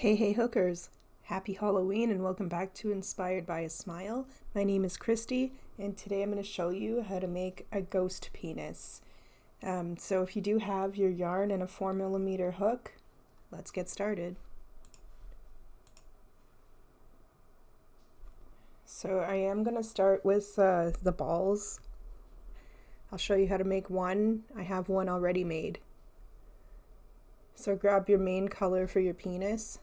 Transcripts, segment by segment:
Hey hookers! Happy Halloween and welcome back to Inspired by a Smile. My name is Christy and today I'm going to show you how to make a ghost penis. So if you do have your yarn and a 4mm hook, let's get started. So I am going to start with the balls. I'll show you how to make one. I have one already made. So grab your main color for your penis.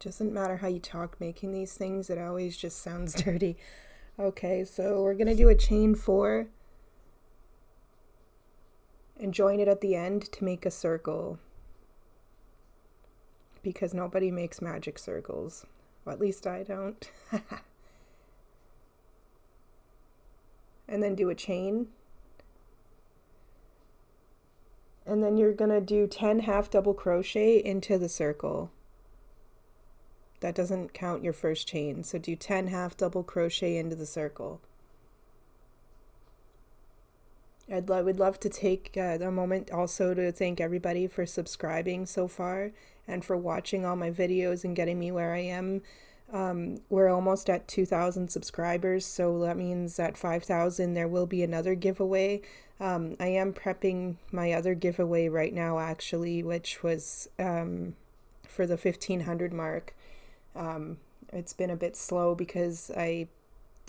Doesn't matter how you talk making these things, it always just sounds dirty. Okay, so we're gonna do a chain 4 and join it at the end to make a circle, because nobody makes magic circles. Well, at least I don't. And then do a chain, and then you're gonna do 10 half double crochet into the circle. That doesn't count your first chain, so do 10 half double crochet into the circle. Would love to take a moment also to thank everybody for subscribing so far and for watching all my videos and getting me where I am. We're almost at 2,000 subscribers, so that means at 5,000 there will be another giveaway. I am prepping my other giveaway right now, actually, which was for the 1,500 mark. It's been a bit slow because I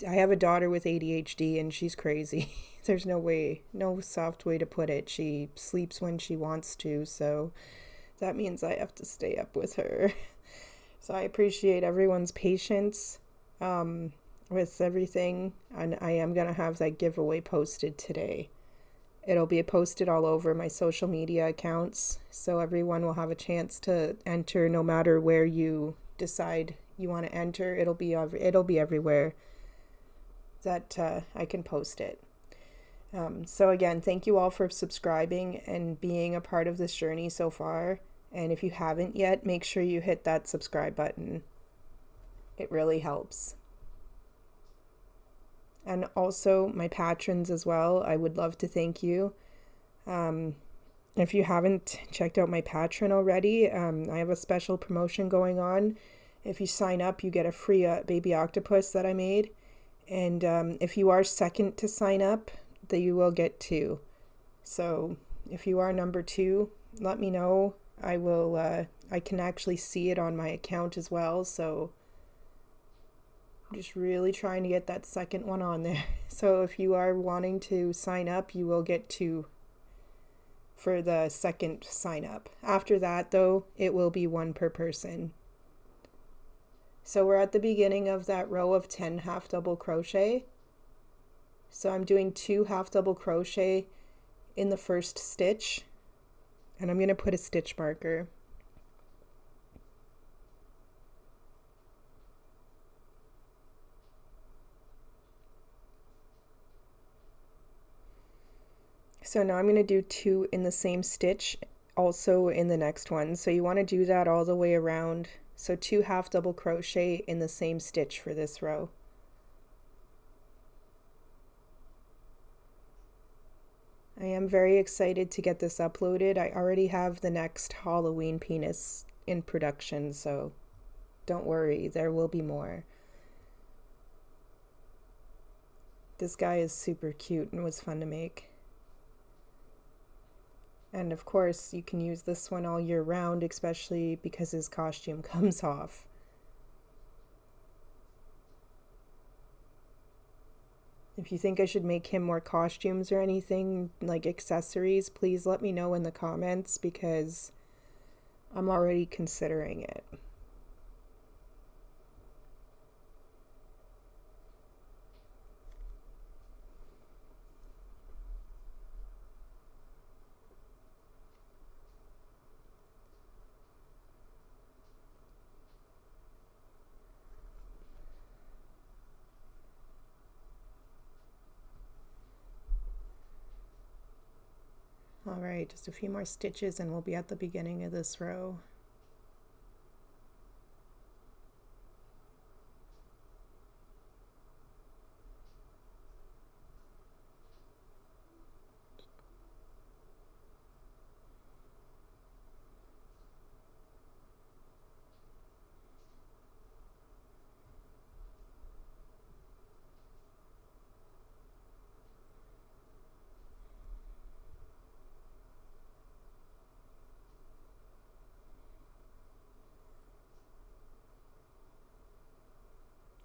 have a daughter with ADHD and she's crazy. There's no soft way to put it. She sleeps when she wants to, so that means I have to stay up with her. So I appreciate everyone's patience with everything, and I am going to have that giveaway posted today. It'll be posted all over my social media accounts, so everyone will have a chance to enter no matter where you decide you want to enter. It'll be everywhere that I can post it. So again, thank you all for subscribing and being a part of this journey so far. And if you haven't yet, make sure you hit that subscribe button. It really helps. And also my patrons as well, I would love to thank you. If you haven't checked out my Patreon already, I have a special promotion going on. If you sign up, you get a free baby octopus that I made. And if you are second to sign up, then you will get 2. So if you are number 2, let me know. I can actually see it on my account as well. So I'm just really trying to get that second one on there. So if you are wanting to sign up, you will get 2 for the second sign up. After that, though, it will be 1 per person. So we're at the beginning of that row of 10 half double crochet. So I'm doing 2 half double crochet in the first stitch, and I'm going to put a stitch marker. So now I'm going to do 2 in the same stitch also in the next one. So you want to do that all the way around. So 2 half double crochet in the same stitch for this row. I am very excited to get this uploaded. I already have the next Halloween penis in production, so don't worry, there will be more. This guy is super cute and was fun to make. And of course, you can use this one all year round, especially because his costume comes off. If you think I should make him more costumes or anything, like accessories, please let me know in the comments, because I'm already considering it. Alright, just a few more stitches and we'll be at the beginning of this row.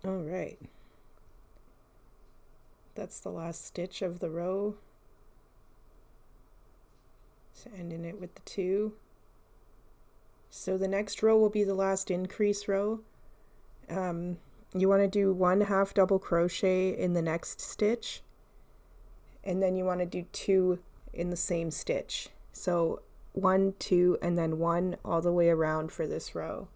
All right, that's the last stitch of the row. So ending it with the 2. So the next row will be the last increase row. You want to do 1 half double crochet in the next stitch, and then you want to do 2 in the same stitch. So 1, 2, and then 1 all the way around for this row.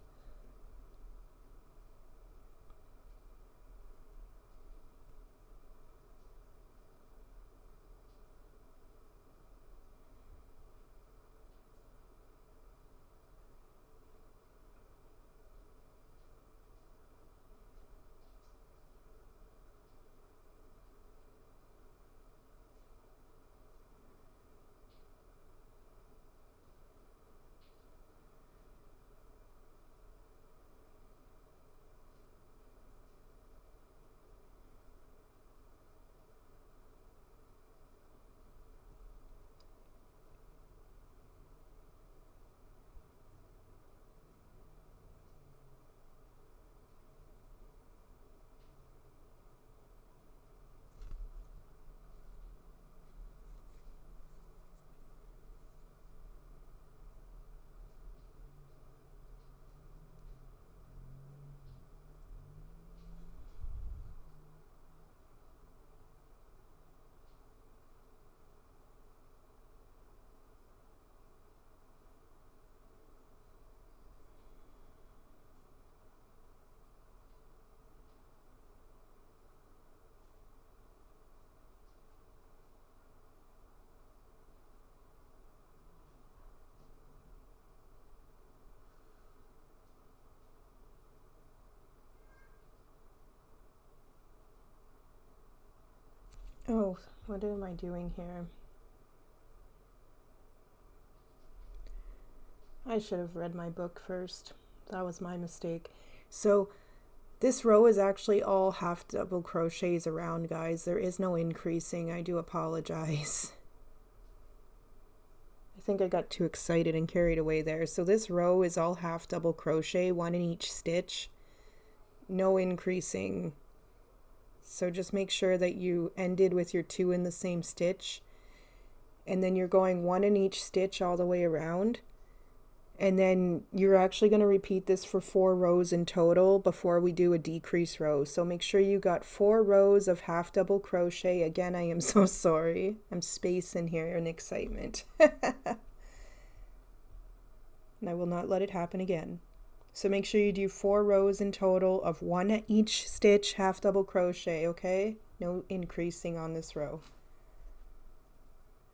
Oh, what am I doing here? I should have read my book first. That was my mistake. So this row is actually all half double crochets around, guys. There is no increasing. I do apologize. I think I got too excited and carried away there. So this row is all half double crochet, 1 in each stitch. No increasing. So just make sure that you ended with your 2 in the same stitch, and then you're going 1 in each stitch all the way around, and then you're actually going to repeat this for 4 rows in total before we do a decrease row. So make sure you got 4 rows of half double crochet. Again, I am so sorry. I'm spacing here in excitement. And I will not let it happen again. So make sure you do 4 rows in total of 1 at each stitch half double crochet, okay? No increasing on this row.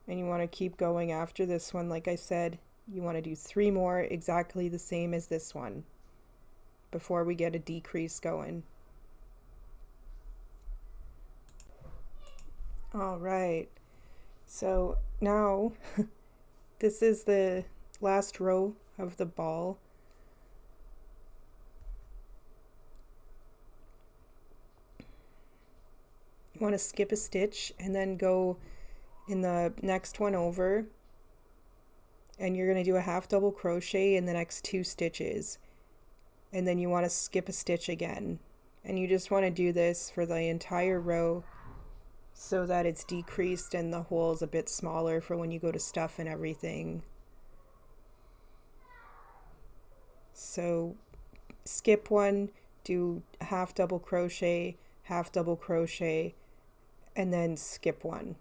And you want to keep going after this one. Like I said, you want to do 3 more exactly the same as this one before we get a decrease going. All right, so now this is the last row of the ball. You want to skip a stitch and then go in the next one over, and you're going to do a half double crochet in the next 2 stitches, and then you want to skip a stitch again, and you just want to do this for the entire row so that it's decreased and the hole is a bit smaller for when you go to stuff and everything. So skip one, do half double crochet, and then skip one.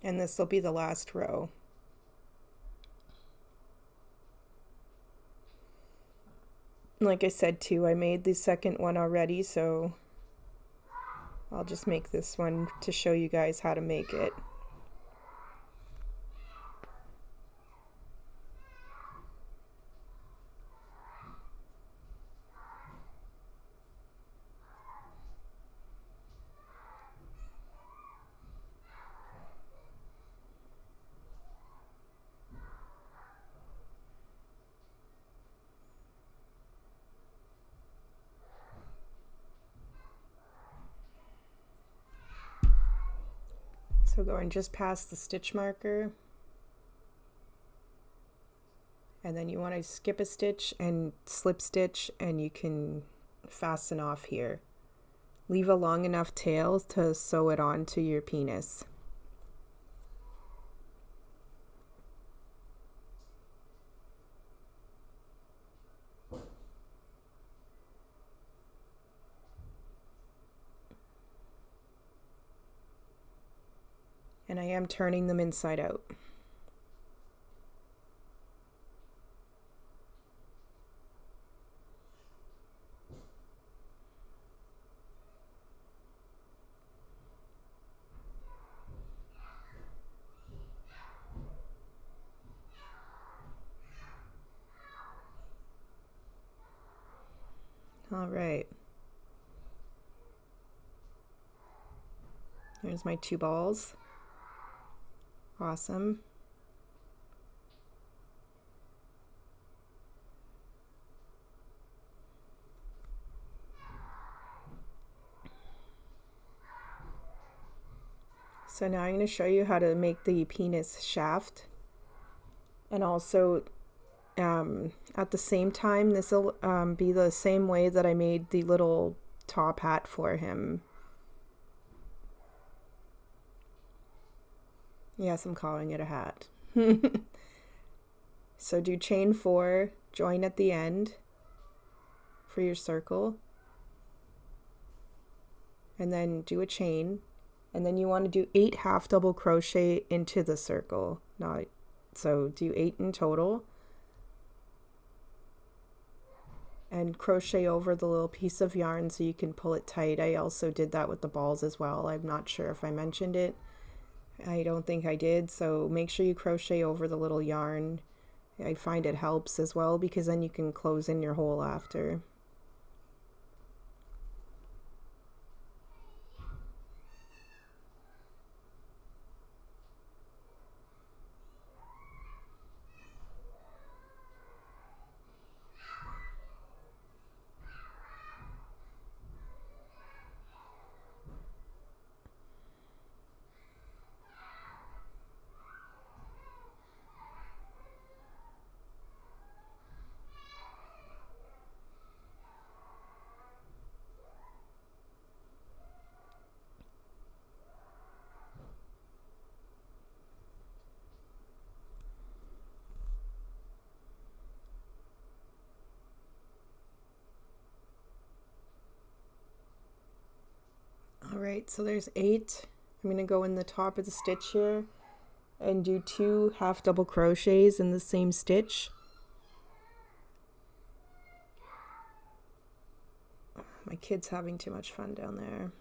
And this will be the last row. Like I said too, I made the second one already, so I'll just make this one to show you guys how to make it. So going just past the stitch marker And then you want to skip a stitch and slip stitch, and you can fasten off here. Leave a long enough tail to sew it onto your penis. And I am turning them inside out. All right. There's my 2 balls. Awesome. So now I'm going to show you how to make the penis shaft. And also, at the same time, this will be the same way that I made the little top hat for him. Yes, I'm calling it a hat. So do chain 4, join at the end for your circle, and then do a chain, and then you want to do 8 half double crochet into the circle. So do 8 in total, and crochet over the little piece of yarn so you can pull it tight. I also did that with the balls as well. I'm not sure if I mentioned it. I don't think I did, so make sure you crochet over the little yarn. I find it helps as well because then you can close in your hole after. Alright, so there's 8. I'm going to go in the top of the stitch here and do 2 half double crochets in the same stitch. My kid's having too much fun down there.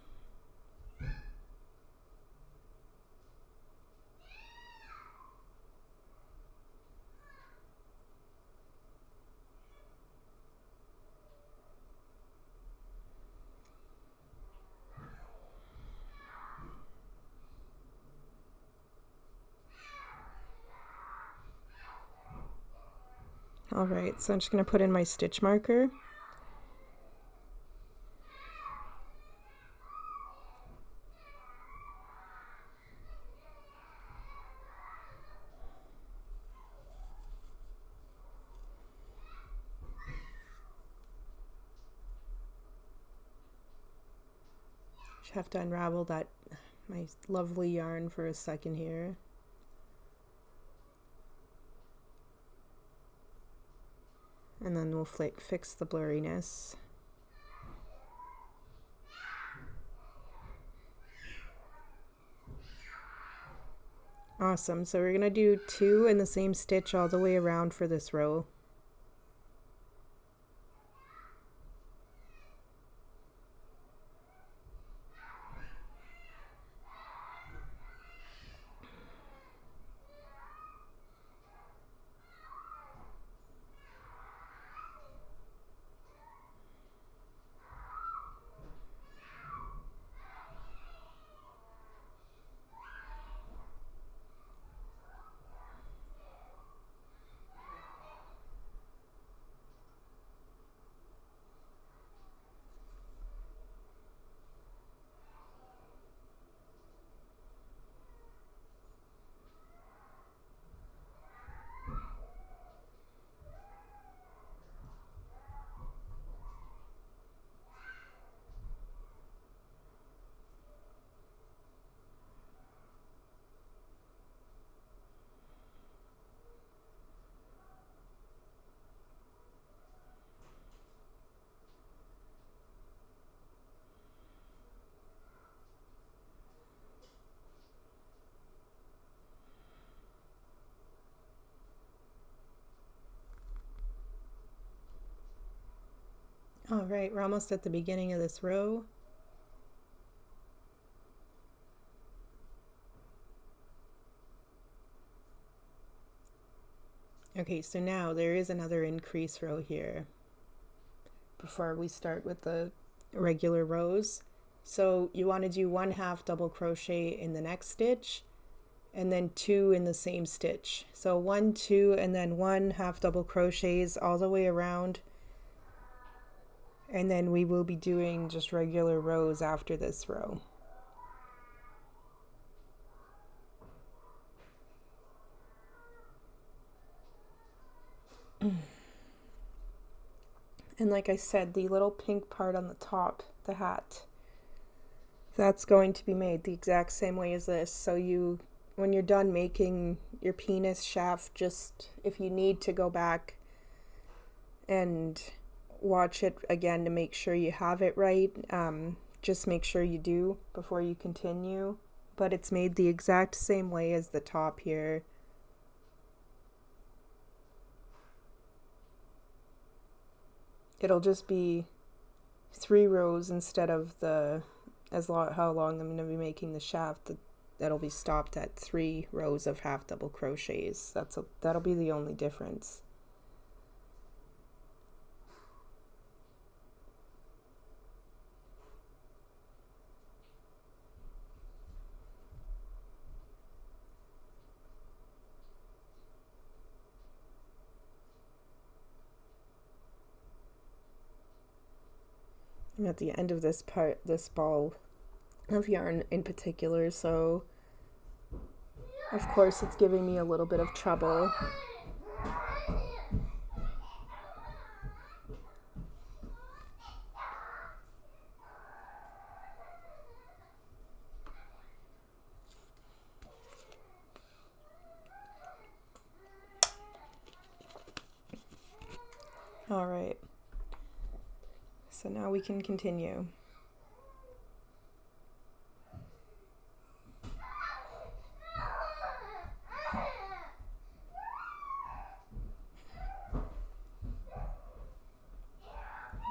Alright, so I'm just going to put in my stitch marker. Just have to unravel my lovely yarn for a second here. And then we'll fix the blurriness. Awesome, so we're going to do 2 in the same stitch all the way around for this row. All right, we're almost at the beginning of this row. Okay, so now there is another increase row here before we start with the regular rows. So you want to do 1/2 double crochet in the next stitch and then 2 in the same stitch. So 1, 2, and then 1/2 double crochets all the way around. And then we will be doing just regular rows after this row. And like I said, the little pink part on the top, the hat, that's going to be made the exact same way as this. So when you're done making your penis shaft, just if you need to go back and watch it again to make sure you have it right, just make sure you do before you continue. But it's made the exact same way as the top here. It'll just be 3 rows instead of how long I'm going to be making the shaft. That'll be stopped at 3 rows of 1/2 double crochets. That'll be the only difference. I'm at the end of this ball of yarn in particular, so of course it's giving me a little bit of trouble. All right, so now we can continue.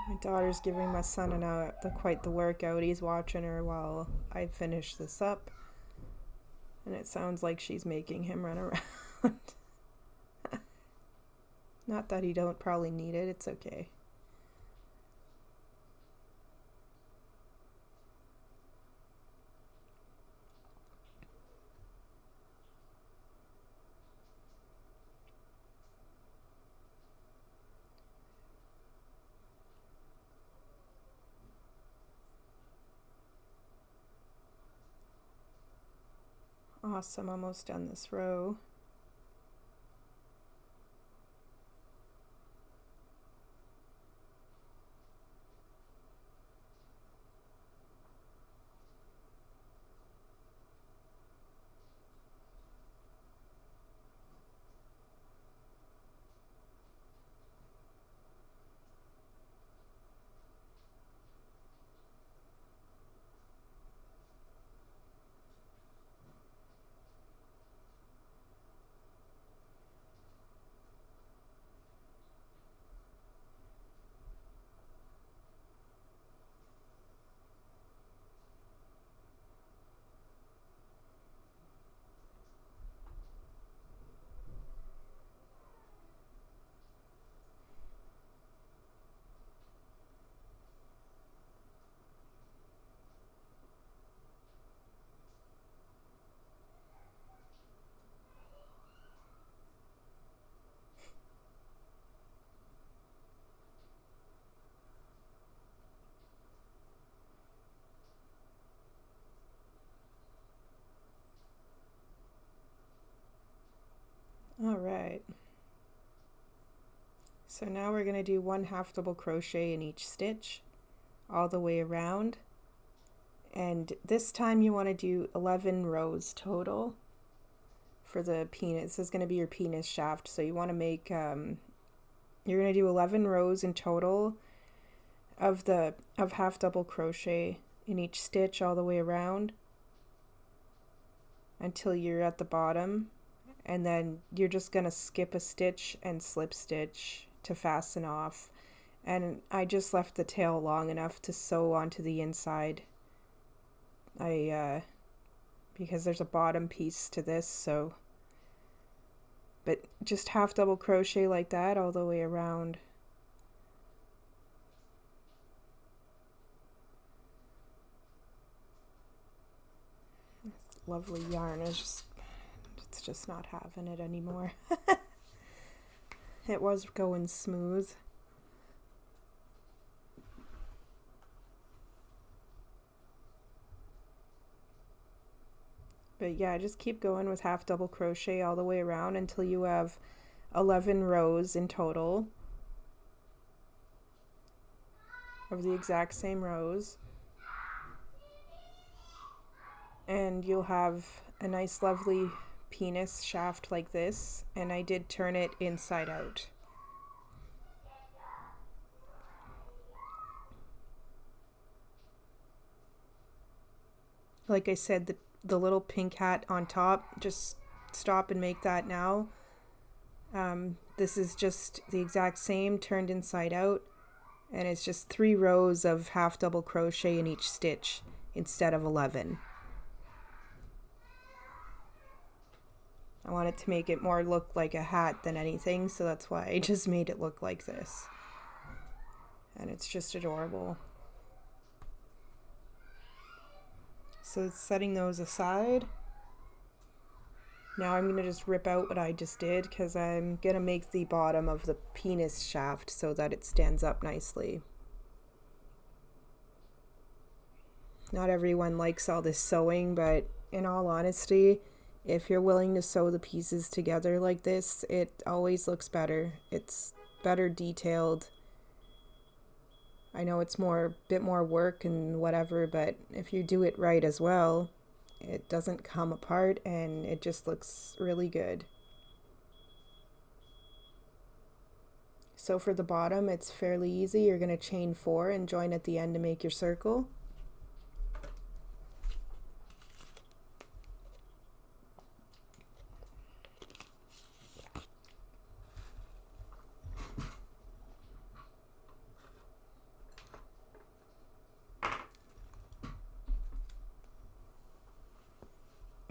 My daughter's giving my son quite the workout. He's watching her while I finish this up, and it sounds like she's making him run around. Not that he don't probably need it, it's okay. Awesome, almost done this row. All right. So now we're going to do 1/2 double crochet in each stitch all the way around. And this time you want to do 11 rows total for the penis. This is going to be your penis shaft. So you want to make, you're going to do 11 rows in total of 1/2 double crochet in each stitch all the way around until you're at the bottom. And then you're just going to skip a stitch and slip stitch to fasten off. And I just left the tail long enough to sew onto the inside. Because there's a bottom piece to this, so, but just half double crochet like that all the way around. Lovely yarn it's just not having it anymore. It was going smooth. But yeah, just keep going with half double crochet all the way around until you have 11 rows in total of the exact same rows. And you'll have a nice lovely penis shaft like this, and I did turn it inside out. Like I said, the little pink hat on top, just stop and make that now. This is just the exact same turned inside out, and it's just 3 rows of half double crochet in each stitch instead of 11. I wanted to make it more look like a hat than anything, so that's why I just made it look like this. And it's just adorable. So setting those aside, now I'm going to just rip out what I just did, because I'm going to make the bottom of the penis shaft so that it stands up nicely. Not everyone likes all this sewing, but in all honesty, if you're willing to sew the pieces together like this, it always looks better. It's better detailed. I know it's a bit more work and whatever, but if you do it right as well, it doesn't come apart and it just looks really good. So for the bottom, it's fairly easy. You're going to chain 4 and join at the end to make your circle.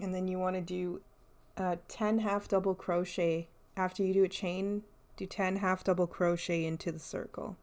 And then you want to do 10 half double crochet. After you do a chain, do 10 half double crochet into the circle.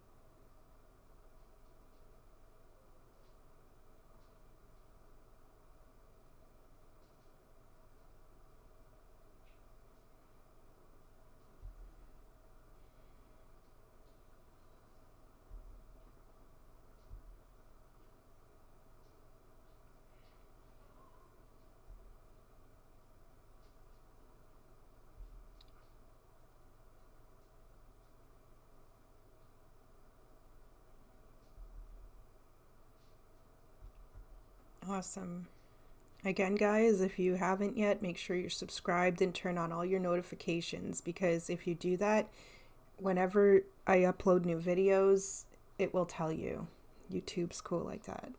Awesome. Again, guys, if you haven't yet, make sure you're subscribed and turn on all your notifications, because if you do that, whenever I upload new videos, it will tell you. YouTube's cool like that.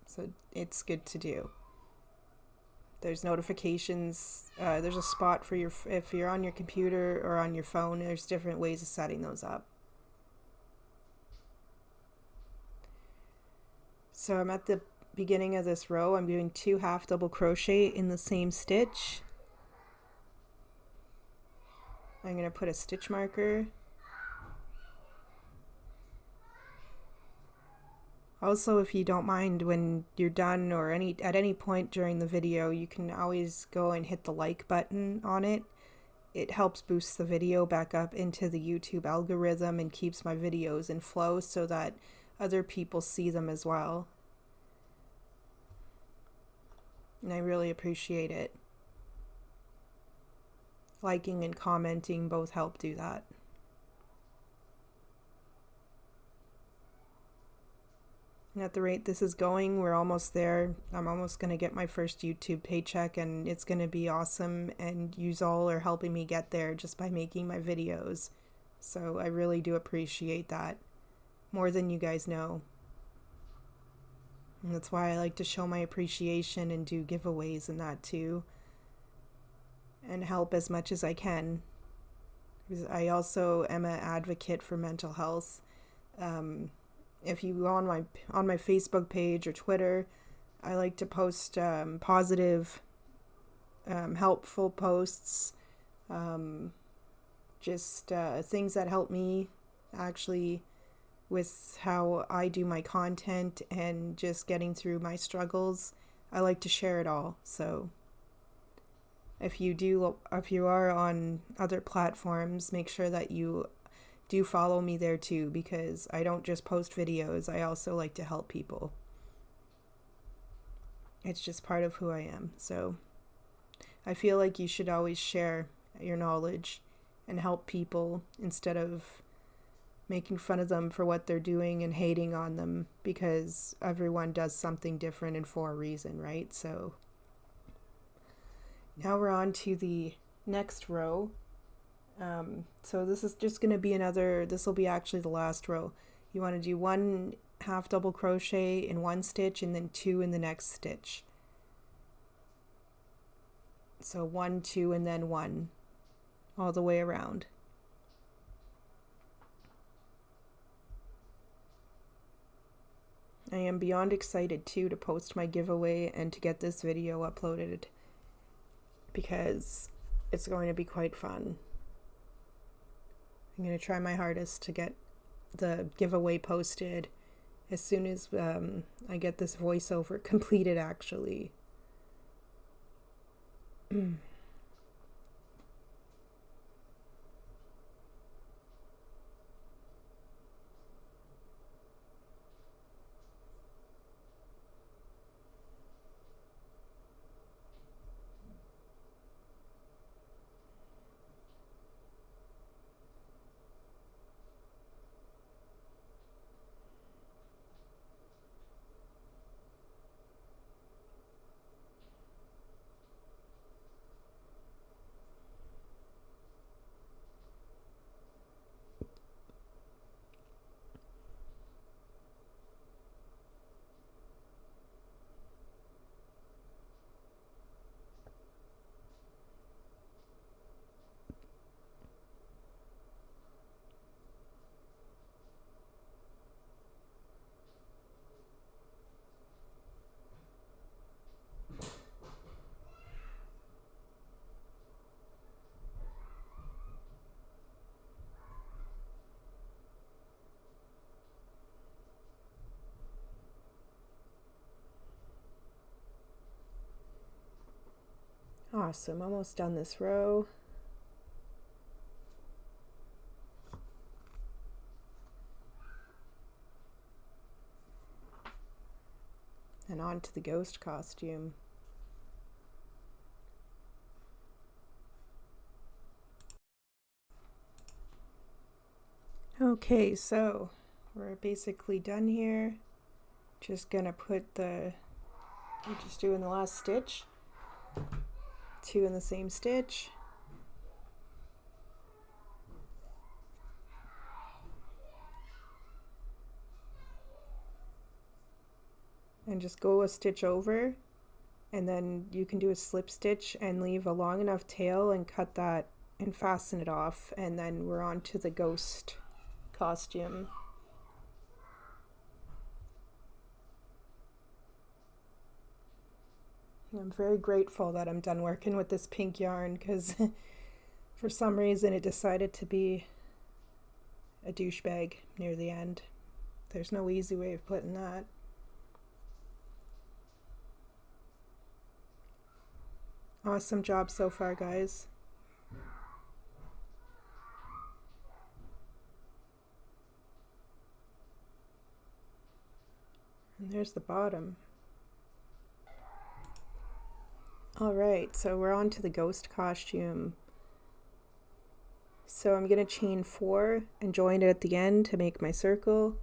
So it's good to do. There's notifications. There's a spot for if you're on your computer or on your phone, there's different ways of setting those up. So I'm at the beginning of this row. I'm doing 2 half double crochet in the same stitch. I'm going to put a stitch marker. Also, if you don't mind, when you're done or at any point during the video, you can always go and hit the like button on it. It helps boost the video back up into the YouTube algorithm and keeps my videos in flow so that other people see them as well. And I really appreciate it. Liking and commenting both help do that. And at the rate this is going, we're almost there. I'm almost going to get my first YouTube paycheck, and it's going to be awesome, and you all are helping me get there just by making my videos. So I really do appreciate that, more than you guys know. And that's why I like to show my appreciation and do giveaways and that too. And help as much as I can. Because I also am an advocate for mental health. If you go on my Facebook page or Twitter, I like to post positive, helpful posts, just things that help me actually with how I do my content and just getting through my struggles. I like to share it all. So if you are on other platforms, make sure that you do follow me there too, because I don't just post videos. I also like to help people. It's just part of who I am. So I feel like you should always share your knowledge and help people instead of making fun of them for what they're doing and hating on them, because everyone does something different and for a reason, right? So now we're on to the next row. So this is just going to be this will be actually the last row. You want to do 1 half double crochet in one stitch and then 2 in the next stitch. So 1, 2, and then 1 all the way around. I am beyond excited too to post my giveaway and to get this video uploaded, because it's going to be quite fun. I'm going to try my hardest to get the giveaway posted as soon as I get this voiceover completed, actually. Awesome, almost done this row. And on to the ghost costume. Okay, so we're basically done here. Just gonna put we're just doing the last stitch. 2 in the same stitch. And just go a stitch over, and then you can do a slip stitch and leave a long enough tail and cut that and fasten it off, and then we're on to the ghost costume. I'm very grateful that I'm done working with this pink yarn, because for some reason it decided to be a douchebag near the end. There's no easy way of putting that. Awesome job so far, guys. And there's the bottom. Alright, so we're on to the ghost costume. So I'm going to chain 4 and join it at the end to make my circle.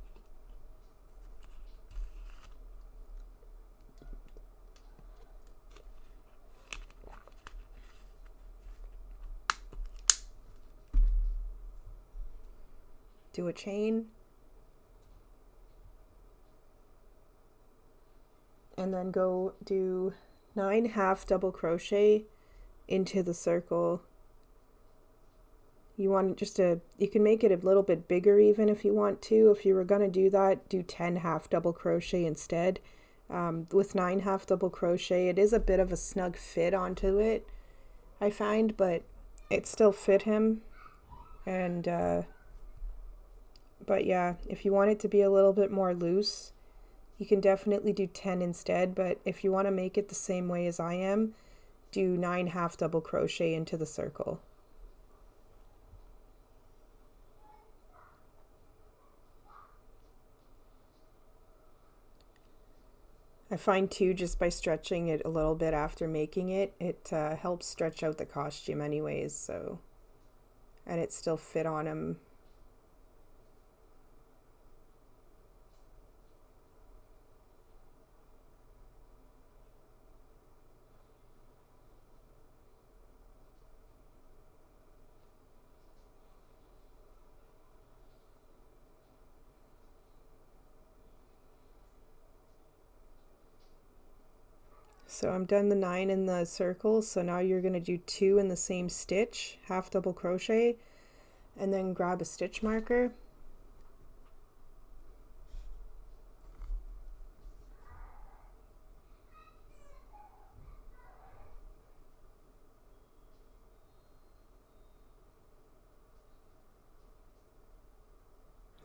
Do a chain. And then go do 9 half double crochet into the circle You want just to, you can make it a little bit bigger even if you want to. If you were going to do that, do 10 half double crochet instead. With 9 half double crochet, it is a bit of a snug fit onto it, I find, but it still fit him. And, but yeah, if you want it to be a little bit more loose, you can definitely do 10 instead. But if you want to make it the same way as I am, do 9 half double crochet into the circle. I find too, just by stretching it a little bit after making it, it helps stretch out the costume anyways, so, and it still fit on him. So I'm done the 9 in the circle, so now you're going to do 2 in the same stitch, half double crochet, and then grab a stitch marker.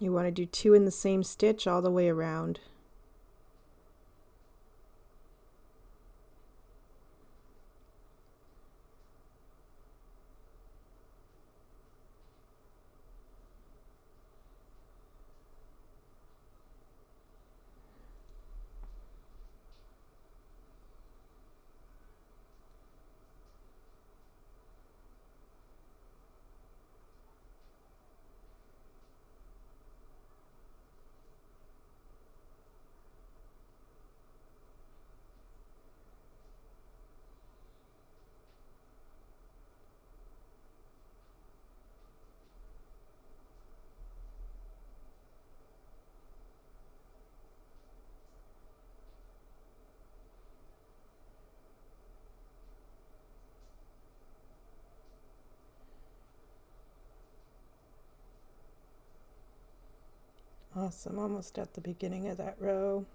You want to do 2 in the same stitch all the way around. Awesome, almost at the beginning of that row.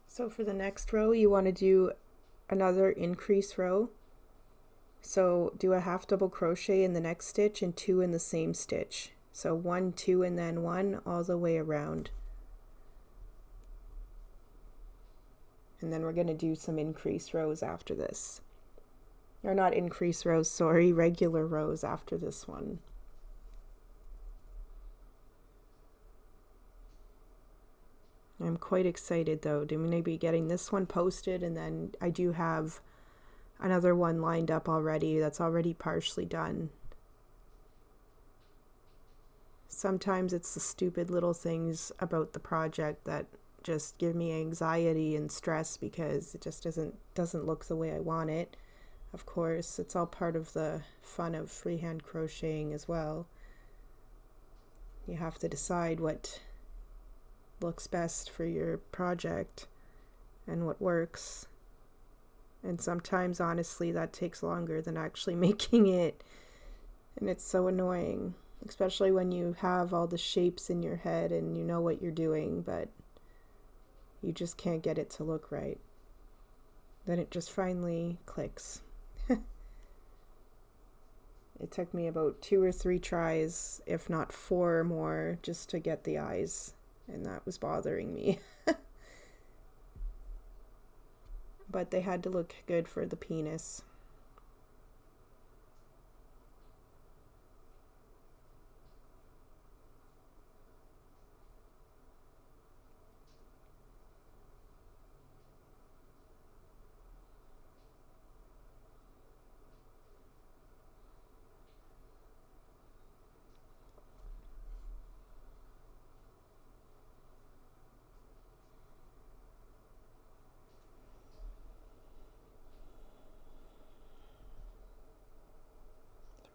So for the next row, you want to do another increase row. So do a half double crochet in the next stitch and 2 in the same stitch. So 1, 2, and then 1 all the way around. And then we're going to do some increase rows after this. Or not increase rows, sorry, regular rows after this one. I'm quite excited though to maybe getting this one posted, and then I do have another one lined up already that's already partially done. Sometimes it's the stupid little things about the project that just give me anxiety and stress because it just doesn't look the way I want it. Of course, it's all part of the fun of freehand crocheting as well. You have to decide what looks best for your project and what works. And sometimes, honestly, that takes longer than actually making it. And it's so annoying, especially when you have all the shapes in your head and you know what you're doing, but you just can't get it to look right. Then it just finally clicks. It took me about 2 or 3 tries, if not 4 more, just to get the eyes, and that was bothering me. But they had to look good for the penis.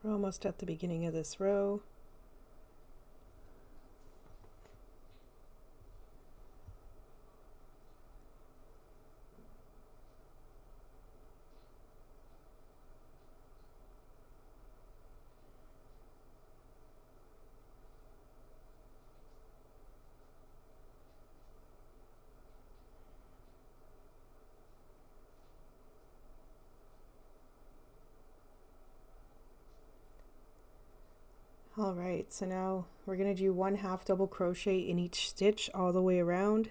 We're almost at the beginning of this row. All right, so now we're going to do 1 half double crochet in each stitch all the way around.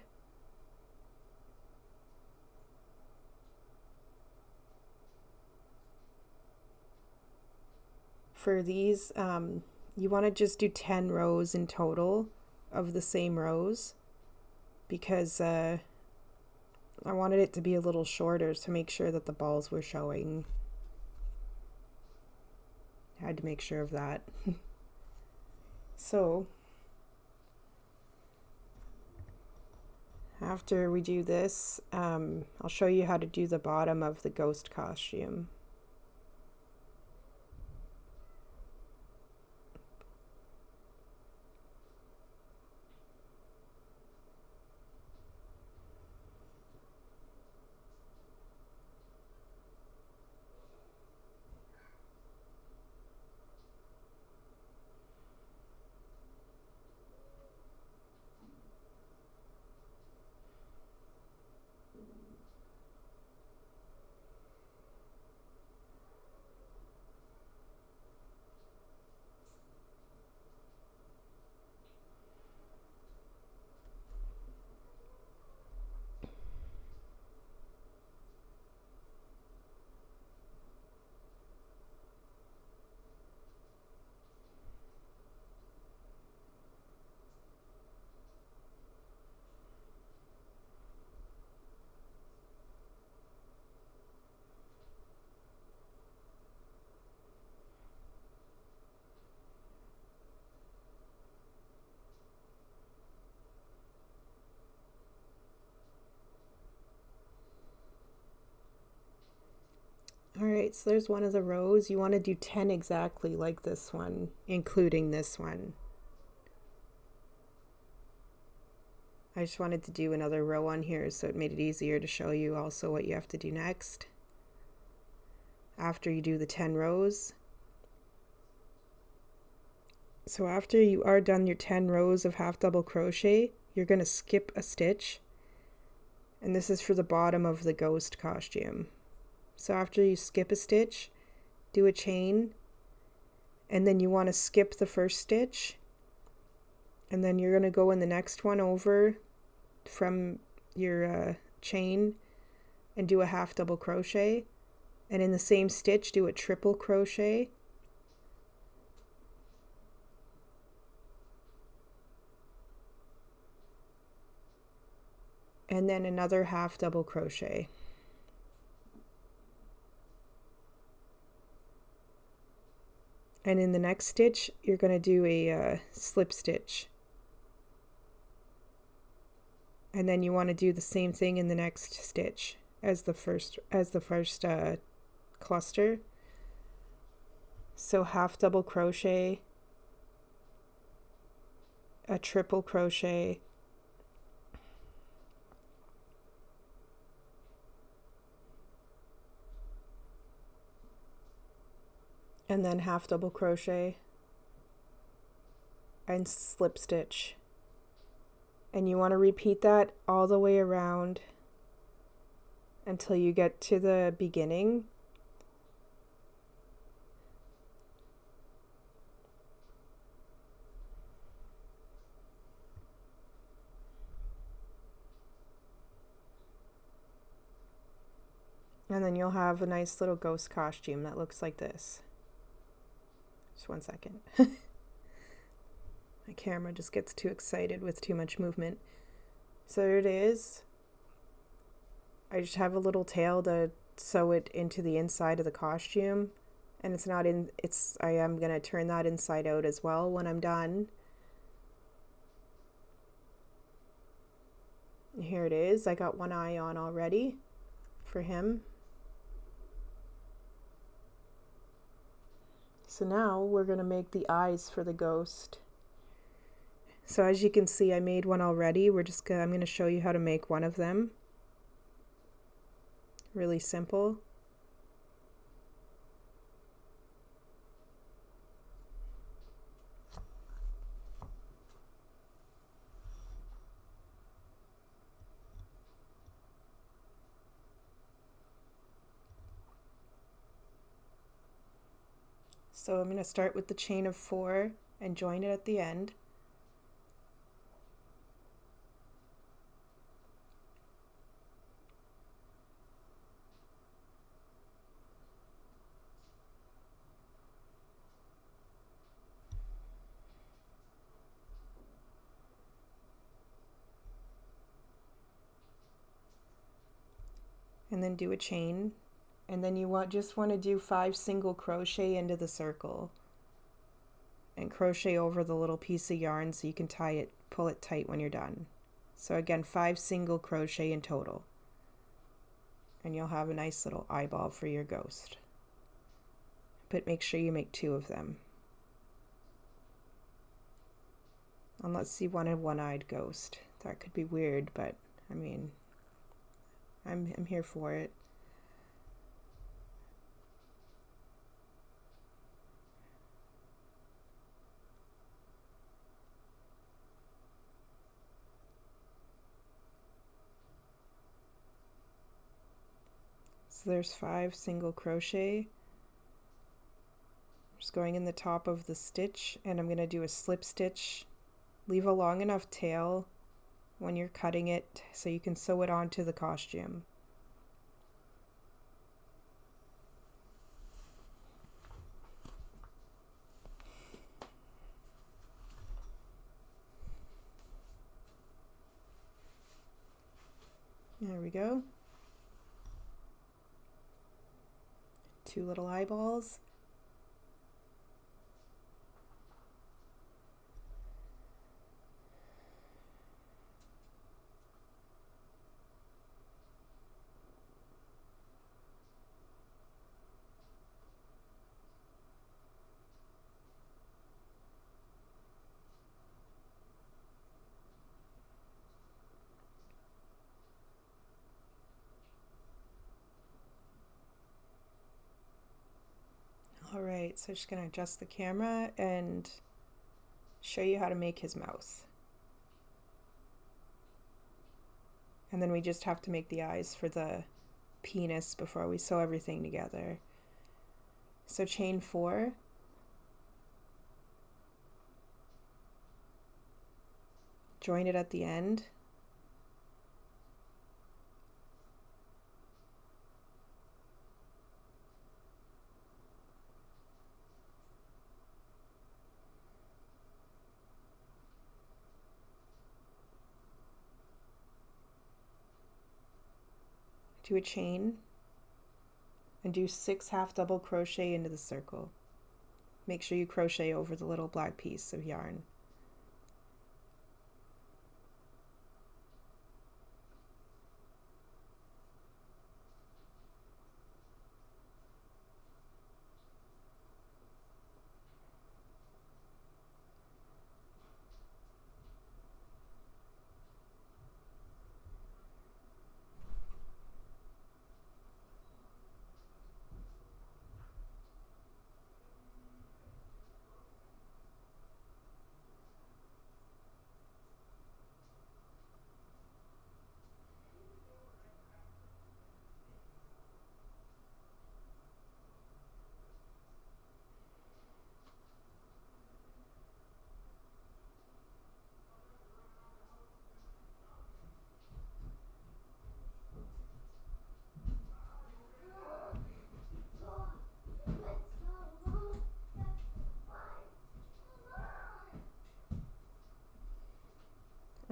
For these, you want to just do 10 rows in total of the same rows, because I wanted it to be a little shorter to make sure that the balls were showing. I had to make sure of that. So after we do this, I'll show you how to do the bottom of the ghost costume. All right, so there's one of the rows. You want to do 10 exactly like this one, including this one. I just wanted to do another row on here so it made it easier to show you also what you have to do next. After you do the 10 rows. So after you are done your 10 rows of half double crochet, you're going to skip a stitch. And this is for the bottom of the ghost costume. So after you skip a stitch, do a chain, and then you want to skip the first stitch, and then you're going to go in the next one over from your chain and do a half double crochet, and in the same stitch do a triple crochet, and then another half double crochet. And in the next stitch, you're going to do a slip stitch. And then you want to do the same thing in the next stitch as the first cluster. So half double crochet, a triple crochet, and then half double crochet and slip stitch. And you want to repeat that all the way around until you get to the beginning. And then you'll have a nice little ghost costume that looks like this. Just one second. My camera just gets too excited with too much movement. So there it is. I just have a little tail to sew it into the inside of the costume. And it's not in, I am going to turn that inside out as well when I'm done. Here it is. I got one eye on already for him. So now we're going to make the eyes for the ghost. So as you can see, I made one already. I'm going to show you how to make one of them. Really simple. So I'm going to start with the chain of 4 and join it at the end. And then do a chain, and then you just want to do 5 single crochet into the circle and crochet over the little piece of yarn so you can pull it tight when you're done. So again, 5 single crochet in total, and you'll have a nice little eyeball for your ghost. But make sure you make 2 of them, unless you want a one-eyed ghost. That could be weird, but I mean, I'm here for it. So there's 5 single crochet. Just going in the top of the stitch, and I'm going to do a slip stitch. Leave a long enough tail when you're cutting it so you can sew it onto the costume. There we go. 2 little eyeballs. Alright, so I'm just going to adjust the camera and show you how to make his mouth. And then we just have to make the eyes for the penis before we sew everything together. So chain 4. Join it at the end. Do a chain and do 6 half double crochet into the circle. Make sure you crochet over the little black piece of yarn.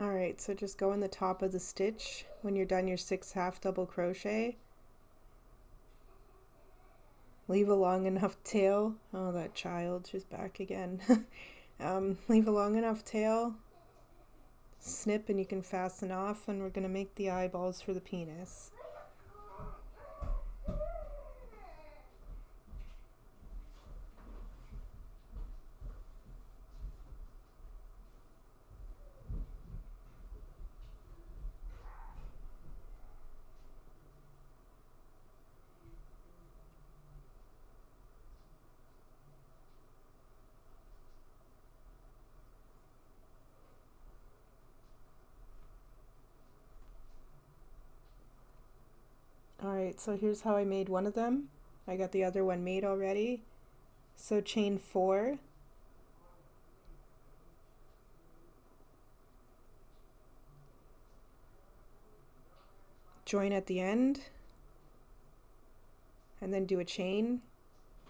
Alright, so just go in the top of the stitch when you're done your 6 half double crochet. Leave a long enough tail. Oh, that child, she's back again. Leave a long enough tail, snip, and you can fasten off, and we're going to make the eyeballs for the penis. Alright, so here's how I made one of them. I got the other one made already. So chain 4, join at the end, and then do a chain,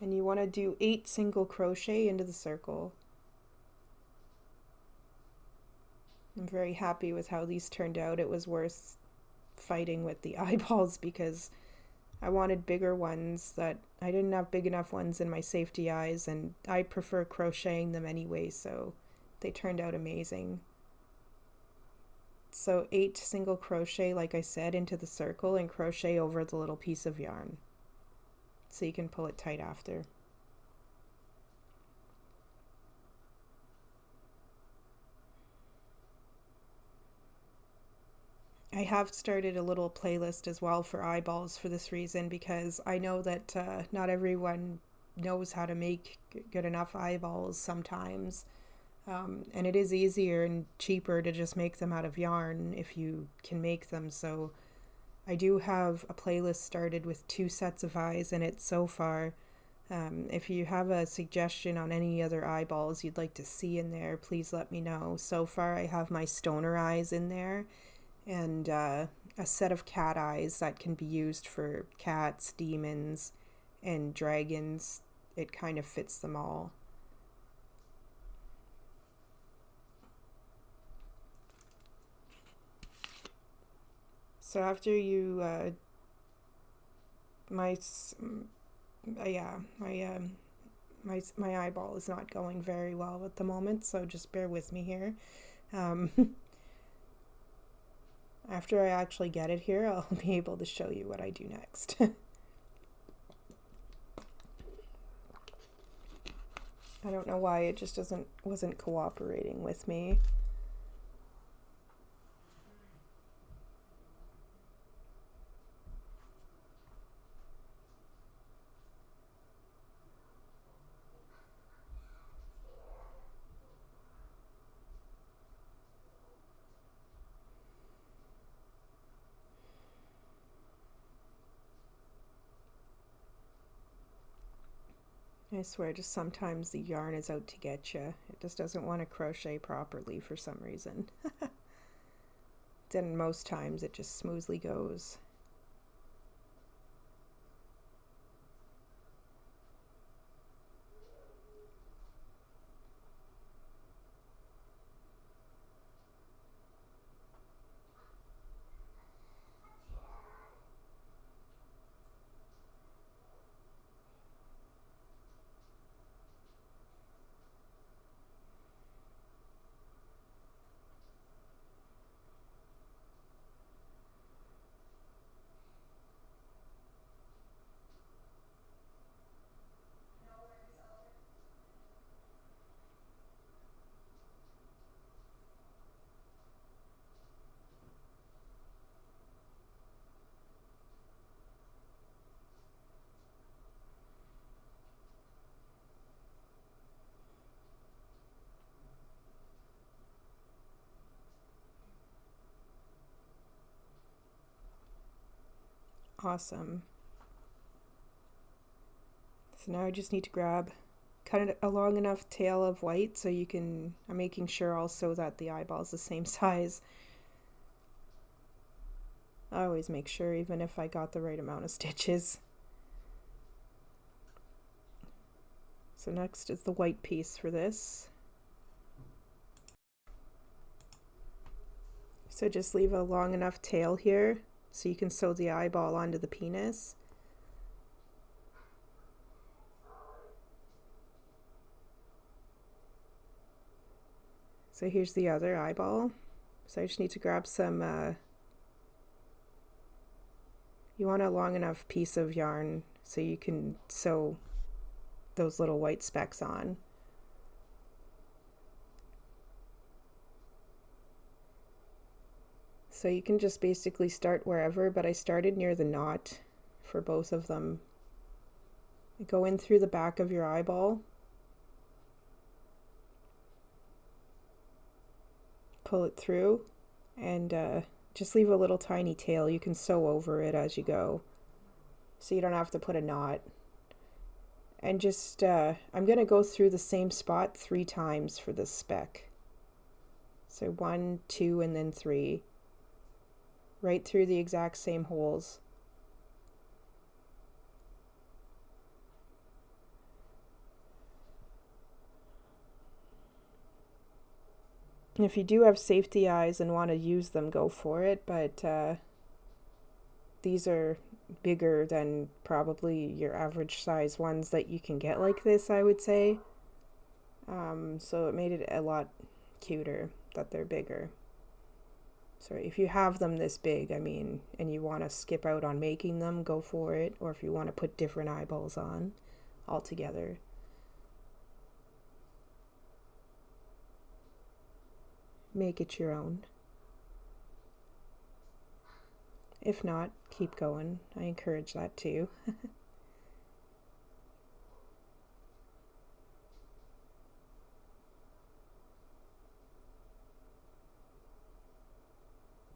and you want to do 8 single crochet into the circle. I'm very happy with how these turned out. It was worth fighting with the eyeballs because I wanted bigger ones, that I didn't have big enough ones in my safety eyes, and I prefer crocheting them anyway, so they turned out amazing. So 8 single crochet, like I said, into the circle and crochet over the little piece of yarn so you can pull it tight after. I have started a little playlist as well for eyeballs for this reason, because I know that not everyone knows how to make good enough eyeballs sometimes. And it is easier and cheaper to just make them out of yarn if you can make them. So I do have a playlist started with 2 sets of eyes in it so far. If you have a suggestion on any other eyeballs you'd like to see in there, please let me know. So far I have my stoner eyes in there, and a set of cat eyes that can be used for cats, demons, and dragons. It kind of fits them all. So after you, my eyeball is not going very well at the moment, so just bear with me here. After I actually get it here, I'll be able to show you what I do next. I don't know why it just wasn't cooperating with me. I swear, just sometimes the yarn is out to get you. It just doesn't want to crochet properly for some reason. Then most times it just smoothly goes. Awesome. So now I just need to cut it a long enough tail of white so you can, I'm making sure also that the eyeball's the same size. I always make sure, even if I got the right amount of stitches. So next is the white piece for this. So just leave a long enough tail here so you can sew the eyeball onto the penis. So here's the other eyeball. So I just need to grab some, you want a long enough piece of yarn so you can sew those little white specks on. So you can just basically start wherever, but I started near the knot for both of them. Go in through the back of your eyeball, pull it through, and just leave a little tiny tail. You can sew over it as you go. so you don't have to put a knot. And just, I'm going to go through the same spot 3 times for this speck. So 1, 2, and then 3. Right through the exact same holes. And if you do have safety eyes and want to use them, go for it, but these are bigger than probably your average size ones that you can get like this, I would say. So it made it a lot cuter that they're bigger. So if you have them this big, I mean, and you want to skip out on making them, go for it. Or if you want to put different eyeballs on altogether. Make it your own. If not, keep going. I encourage that too.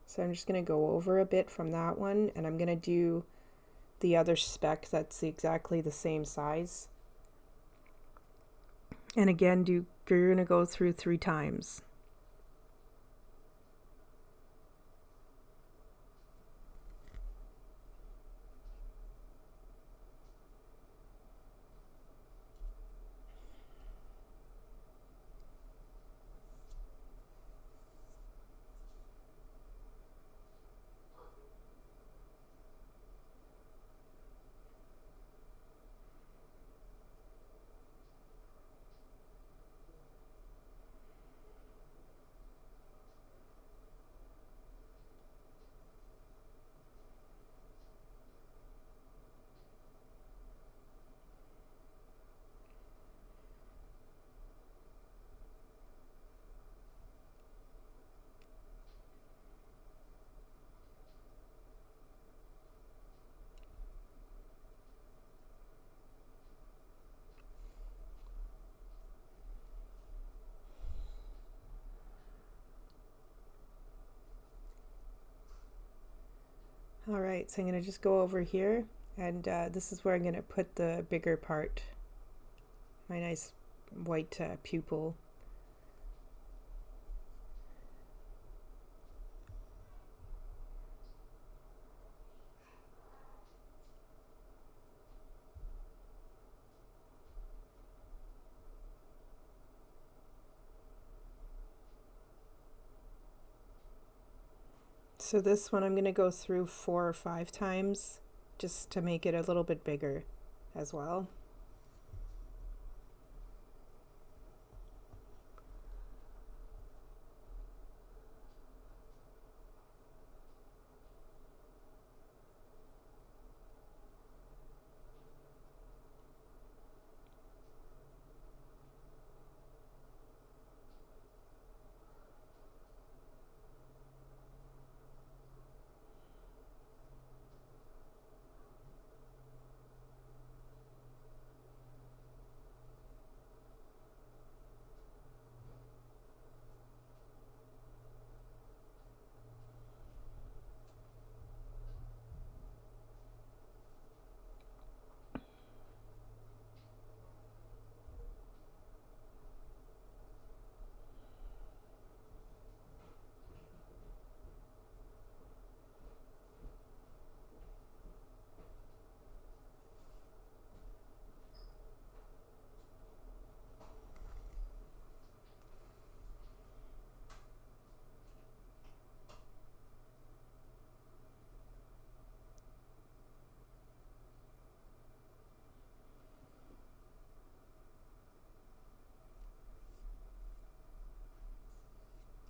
So I'm just going to go over a bit from that one, and I'm going to do the other speck that's exactly the same size. And again, you're going to go through 3 times. All right, so I'm going to just go over here, and this is where I'm going to put the bigger part, my nice white pupil. So this one I'm going to go through 4 or 5 times just to make it a little bit bigger as well.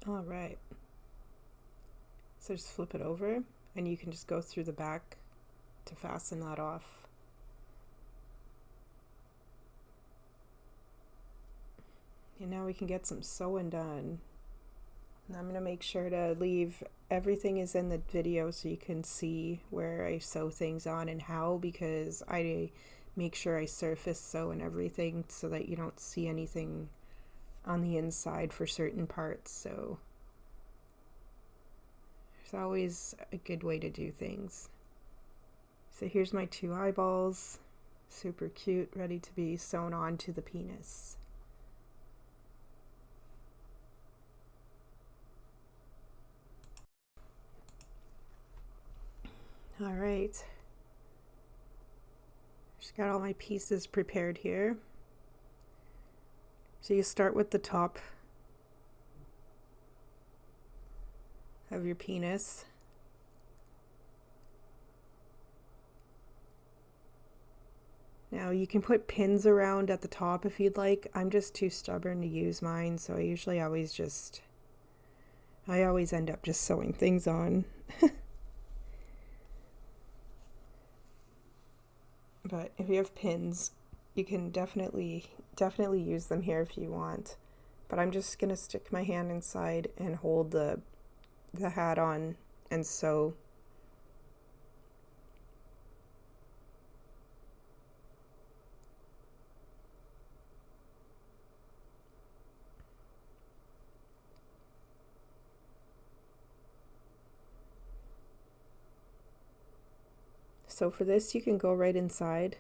All right. So just flip it over, and you can just go through the back to fasten that off. And now we can get some sewing done. And I'm going to make sure to leave everything is in the video so you can see where I sew things on and how, because I make sure I surface sew and everything so that you don't see anything on the inside for certain parts. So it's always a good way to do things. So here's my 2 eyeballs, super cute, ready to be sewn onto the penis. All right, just got all my pieces prepared here. So you start with the top of your penis. Now you can put pins around at the top if you'd like. I'm just too stubborn to use mine, so I always end up just sewing things on. But if you have pins, you can definitely use them here if you want. But I'm just gonna stick my hand inside and hold the hat on and sew. So for this, you can go right inside.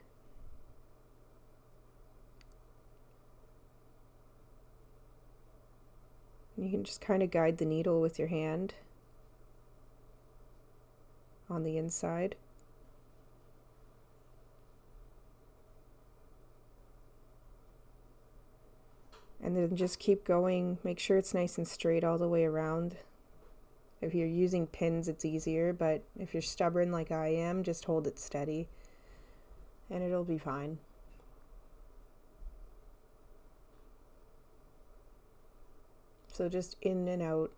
You can just kind of guide the needle with your hand on the inside. And then just keep going. Make sure it's nice and straight all the way around. If you're using pins, it's easier, but if you're stubborn like I am, just hold it steady and it'll be fine. So just in and out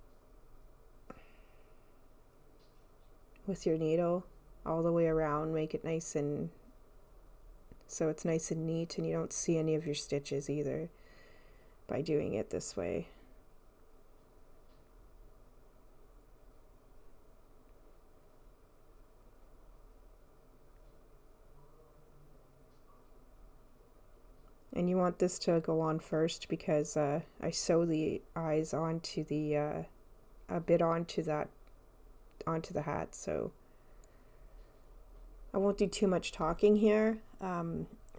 with your needle all the way around. Make it nice and so it's nice and neat, and you don't see any of your stitches either by doing it this way. And you want this to go on first because I sew the eyes onto the a bit onto the hat, so I won't do too much talking here.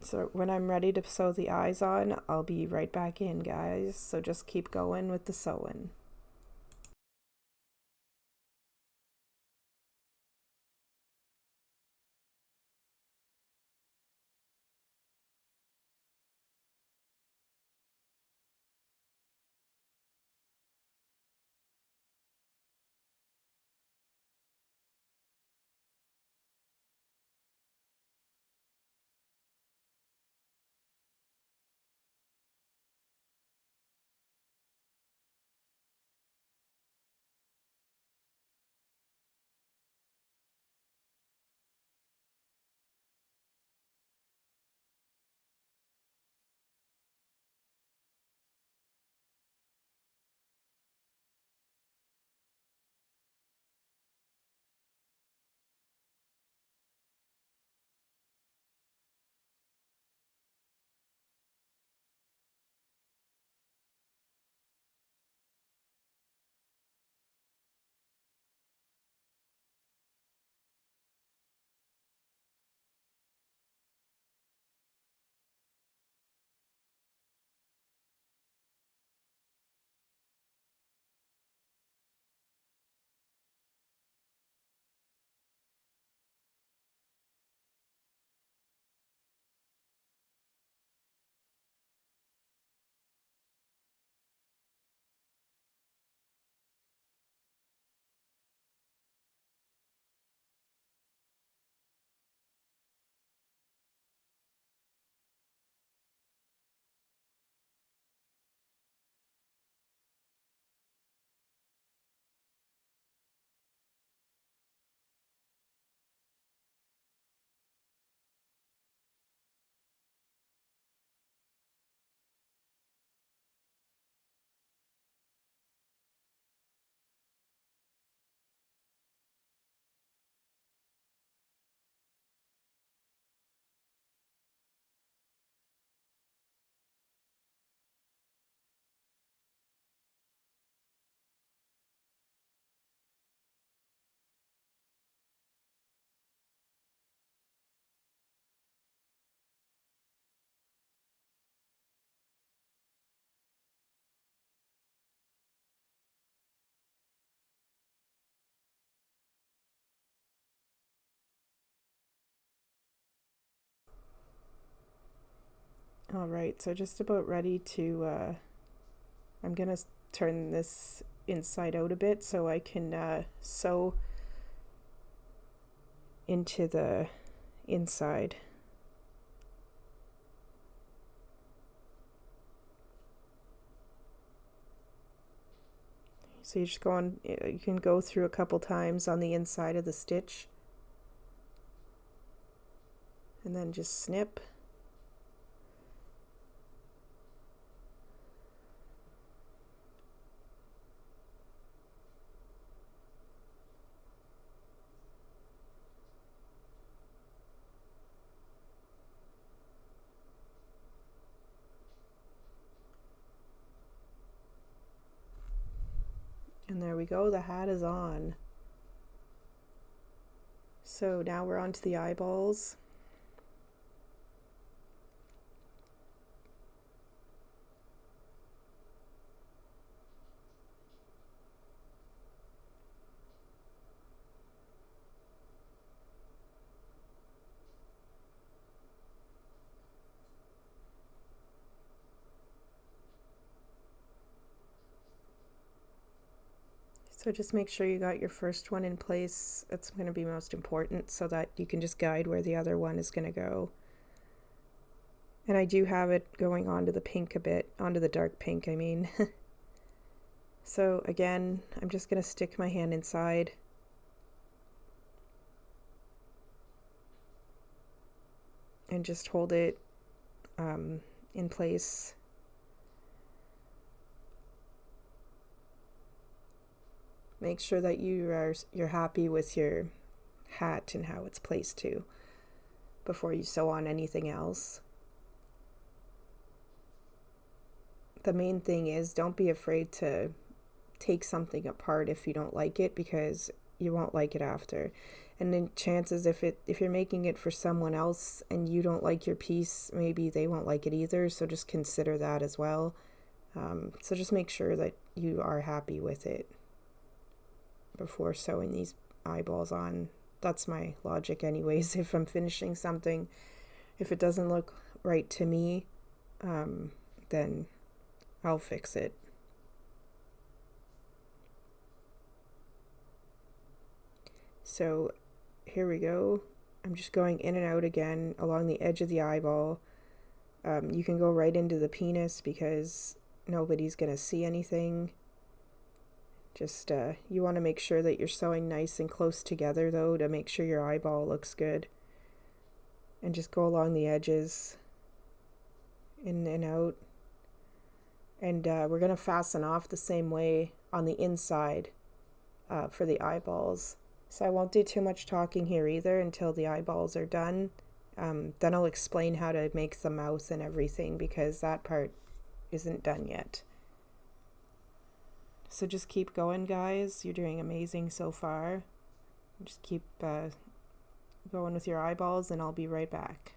So when I'm ready to sew the eyes on, I'll be right back in, guys. So just keep going with the sewing. All right, so just about ready to, I'm gonna turn this inside out a bit so I can sew into the inside. So you just go on, you can go through a couple times on the inside of the stitch and then just snip. And there we go, the hat is on. So now we're on to the eyeballs. So just make sure you got your first one in place. That's going to be most important so that you can just guide where the other one is going to go. And I do have it going onto the pink a bit, onto the dark pink, I mean. So again, I'm just going to stick my hand inside. And just hold it in place. Make sure that you're happy with your hat and how it's placed too before you sew on anything else. The main thing is don't be afraid to take something apart if you don't like it, because you won't like it after. And then chances if you're making it for someone else and you don't like your piece, maybe they won't like it either, so just consider that as well. So just make sure that you are happy with it before sewing these eyeballs on. That's my logic anyways. If I'm finishing something, if it doesn't look right to me, then I'll fix it. So here we go. I'm just going in and out again along the edge of the eyeball. You can go right into the penis because nobody's gonna see anything. Just you want to make sure that you're sewing nice and close together though, to make sure your eyeball looks good. And just go along the edges, in and out. And we're going to fasten off the same way on the inside for the eyeballs. So I won't do too much talking here either until the eyeballs are done. Then I'll explain how to make the mouth and everything, because that part isn't done yet. So just keep going, guys. You're doing amazing so far. Just keep going with your eyeballs, and I'll be right back.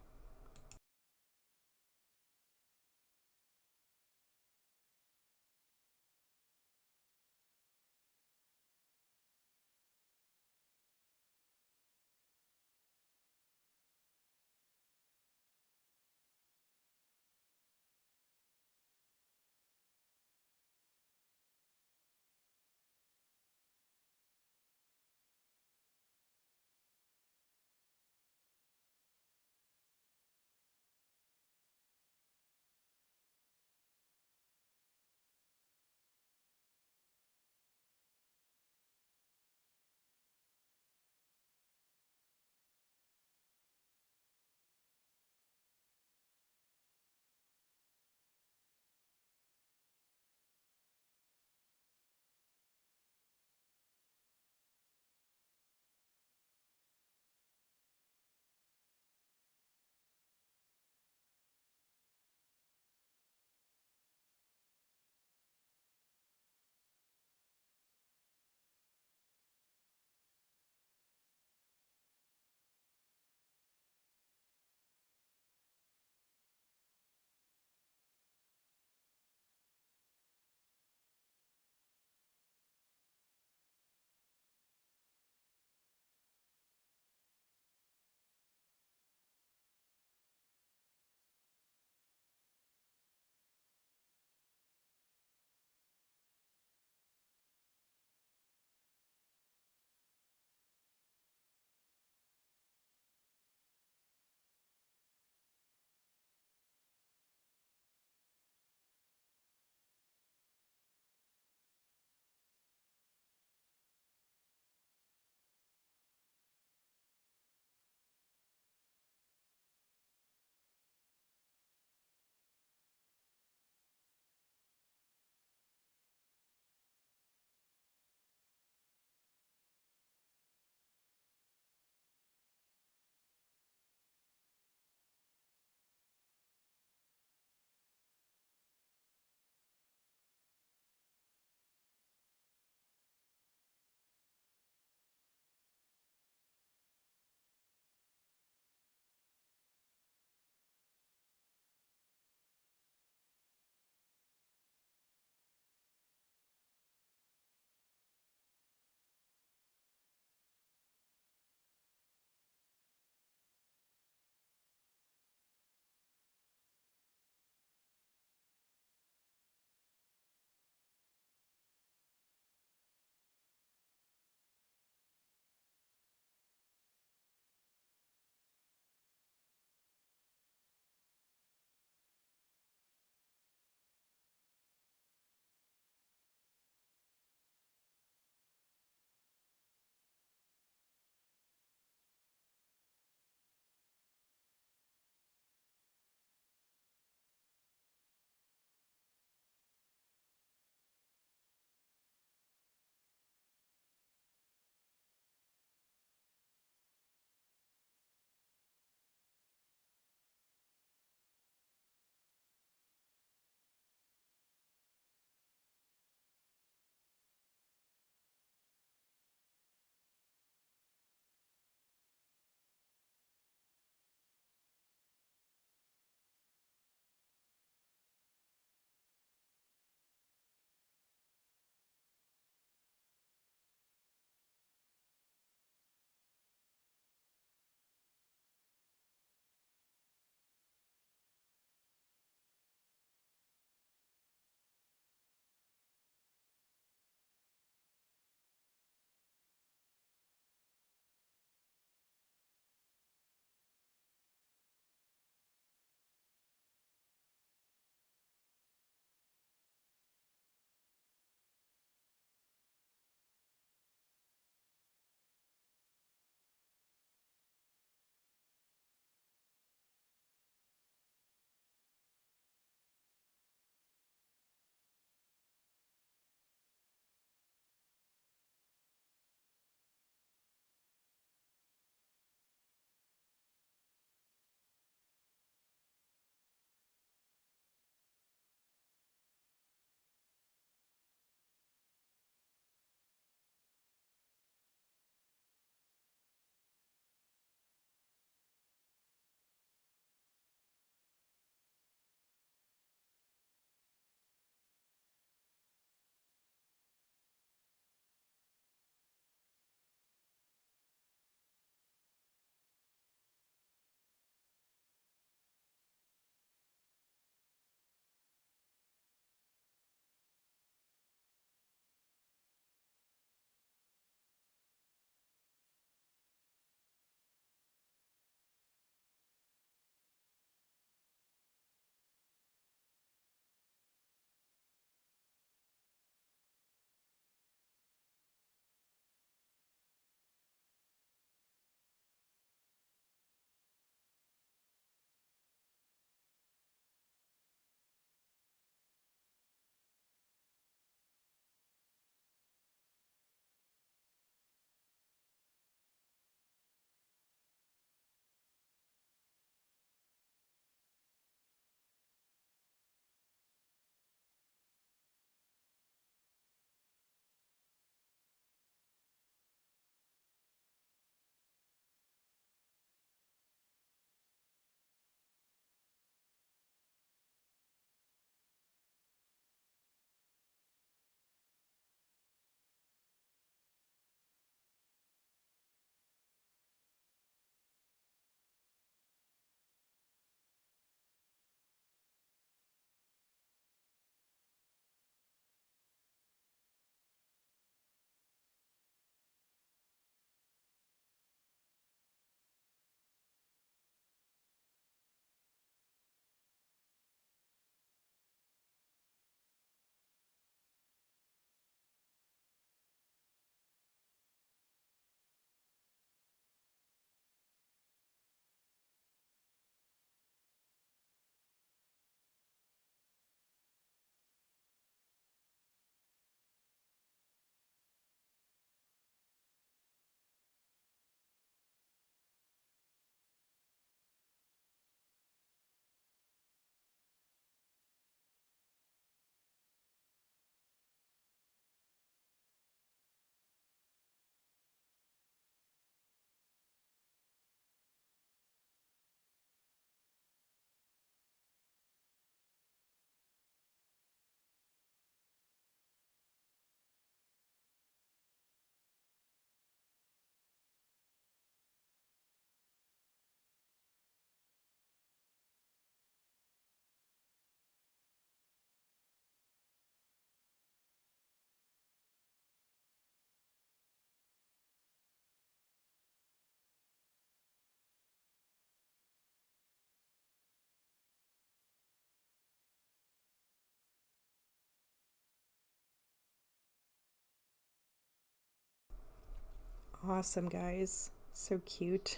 Awesome, guys. So cute.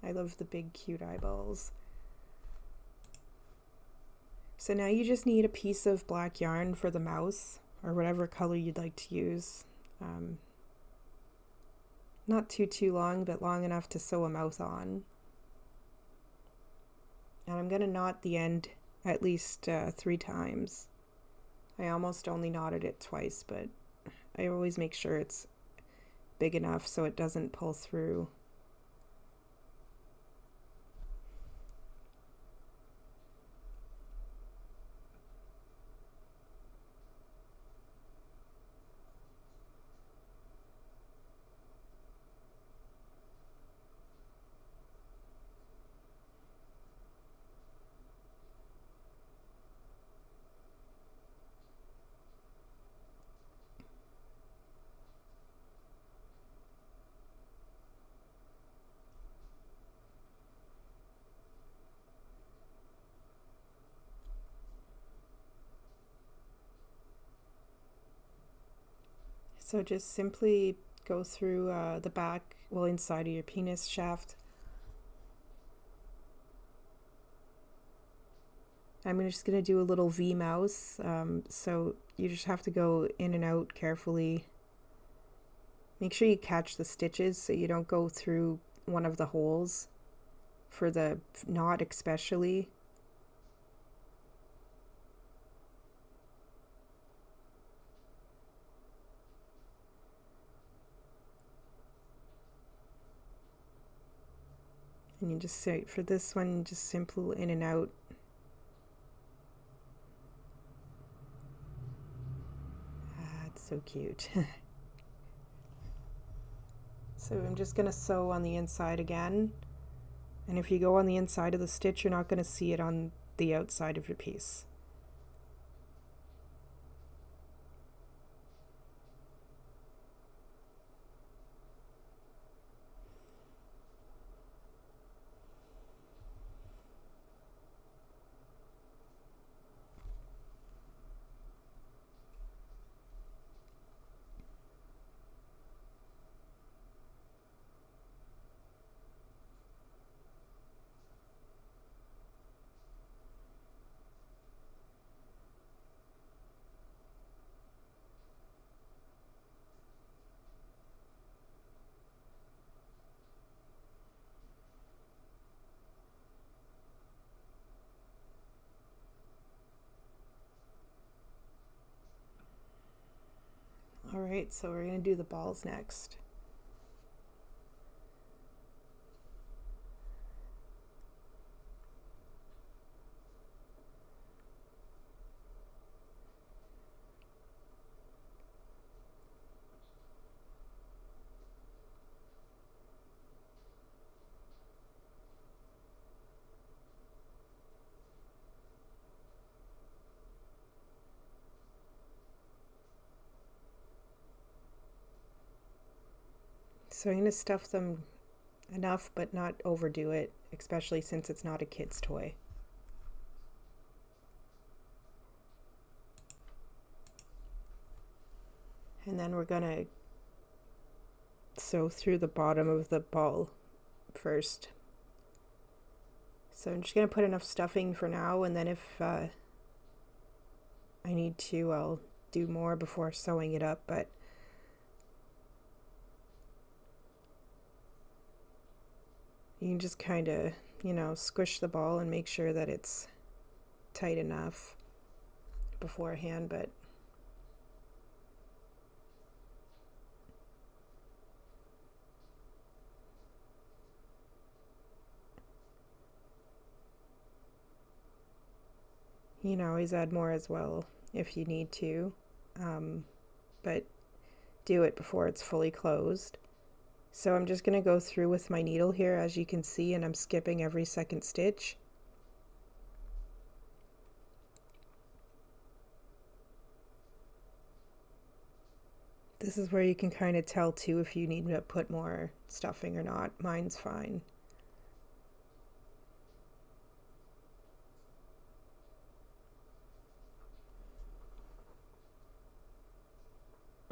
I love the big cute eyeballs. So now you just need a piece of black yarn for the mouse, or whatever color you'd like to use. Not too long, but long enough to sew a mouth on. And I'm going to knot the end at least 3 times. I almost only knotted it twice, but I always make sure it's big enough so it doesn't pull through. So just simply go through the back, well, inside of your penis shaft. I'm just going to do a little V mouse, so you just have to go in and out carefully. Make sure you catch the stitches so you don't go through one of the holes for the knot especially. And you just say, for this one, just simple in and out. It's so cute. So I'm just going to sew on the inside again. And if you go on the inside of the stitch, you're not going to see it on the outside of your piece. Alright, so we're going to do the balls next. So I'm going to stuff them enough but not overdo it, especially since it's not a kid's toy. And then we're going to sew through the bottom of the ball first. So I'm just going to put enough stuffing for now, and then if I need to, I'll do more before sewing it up, but you can just kind of, squish the ball and make sure that it's tight enough beforehand, but you can always add more as well if you need to, but do it before it's fully closed. So I'm just going to go through with my needle here, as you can see, and I'm skipping every second stitch. This is where you can kind of tell too if you need to put more stuffing or not. Mine's fine.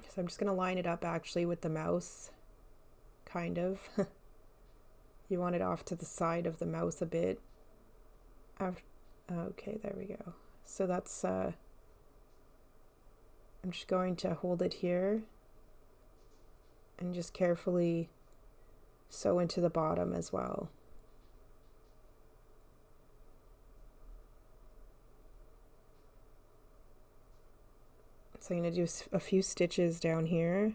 So I'm just going to line it up actually with the mouse. kind of. You want it off to the side of the mouth a bit. Okay, there we go. So that's, I'm just going to hold it here and just carefully sew into the bottom as well. So I'm going to do a few stitches down here.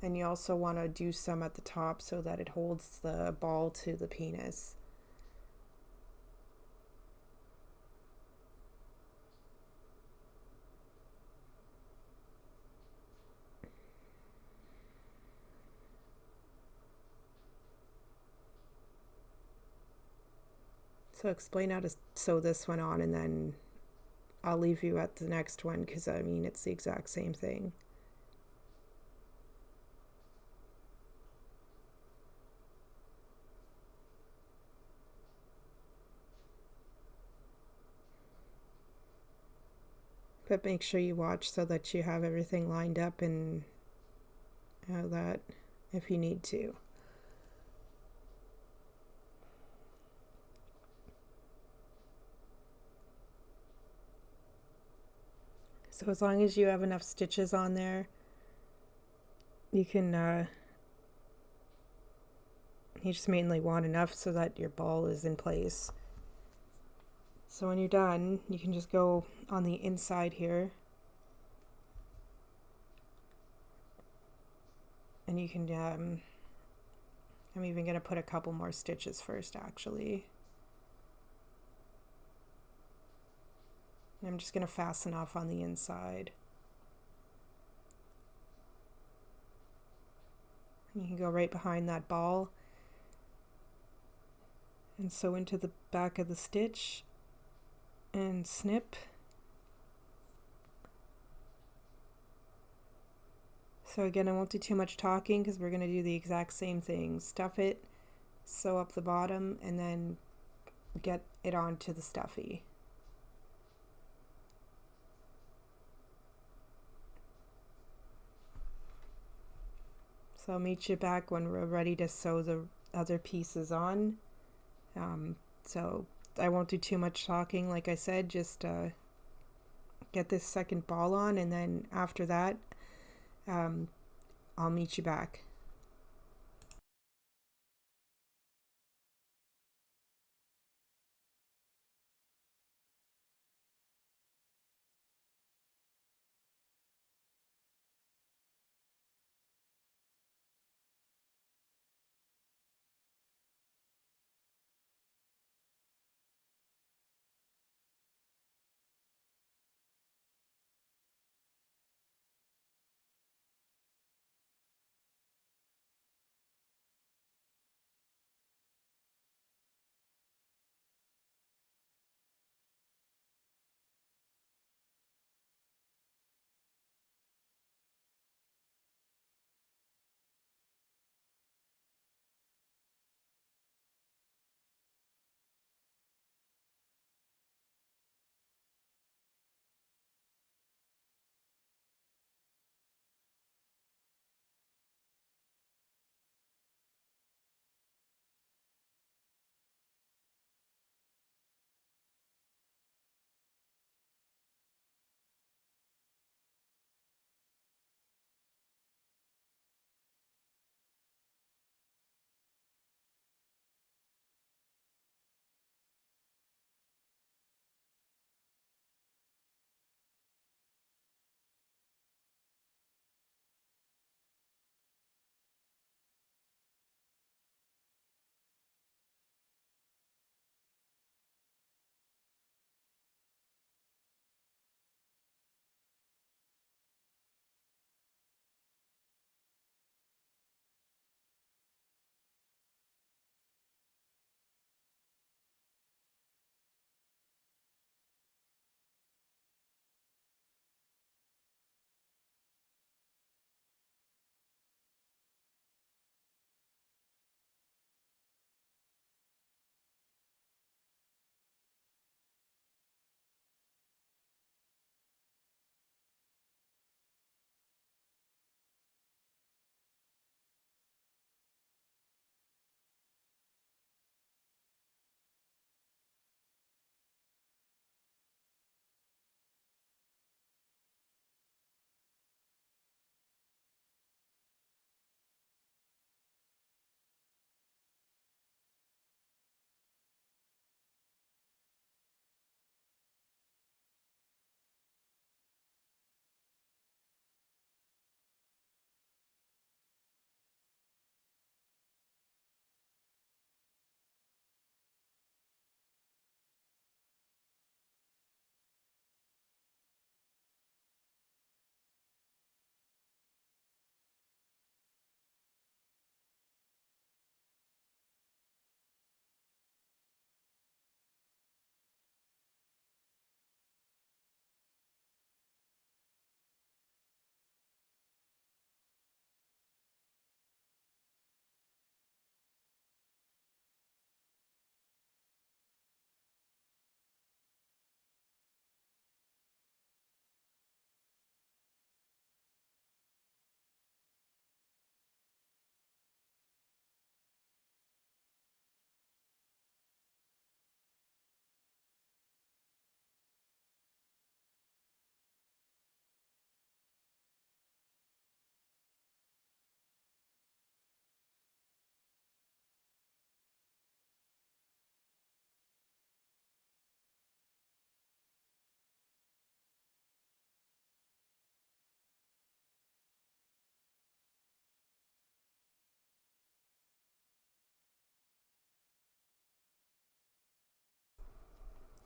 And you also want to do some at the top so that it holds the ball to the penis. So explain how to sew this one on, and then I'll leave you at the next one because I mean it's the exact same thing. But make sure you watch so that you have everything lined up and that if you need to. So as long as you have enough stitches on there, you can, you just mainly want enough so that your ball is in place. So when you're done, you can just go on the inside here. And you can, I'm even going to put a couple more stitches first actually. I'm just going to fasten off on the inside. You can go right behind that ball and sew into the back of the stitch and snip. So again, I won't do too much talking because we're going to do the exact same thing. Stuff it, sew up the bottom, and then get it onto the stuffy. So I'll meet you back when we're ready to sew the other pieces on. So I won't do too much talking, like I said, just get this second ball on, and then after that, I'll meet you back.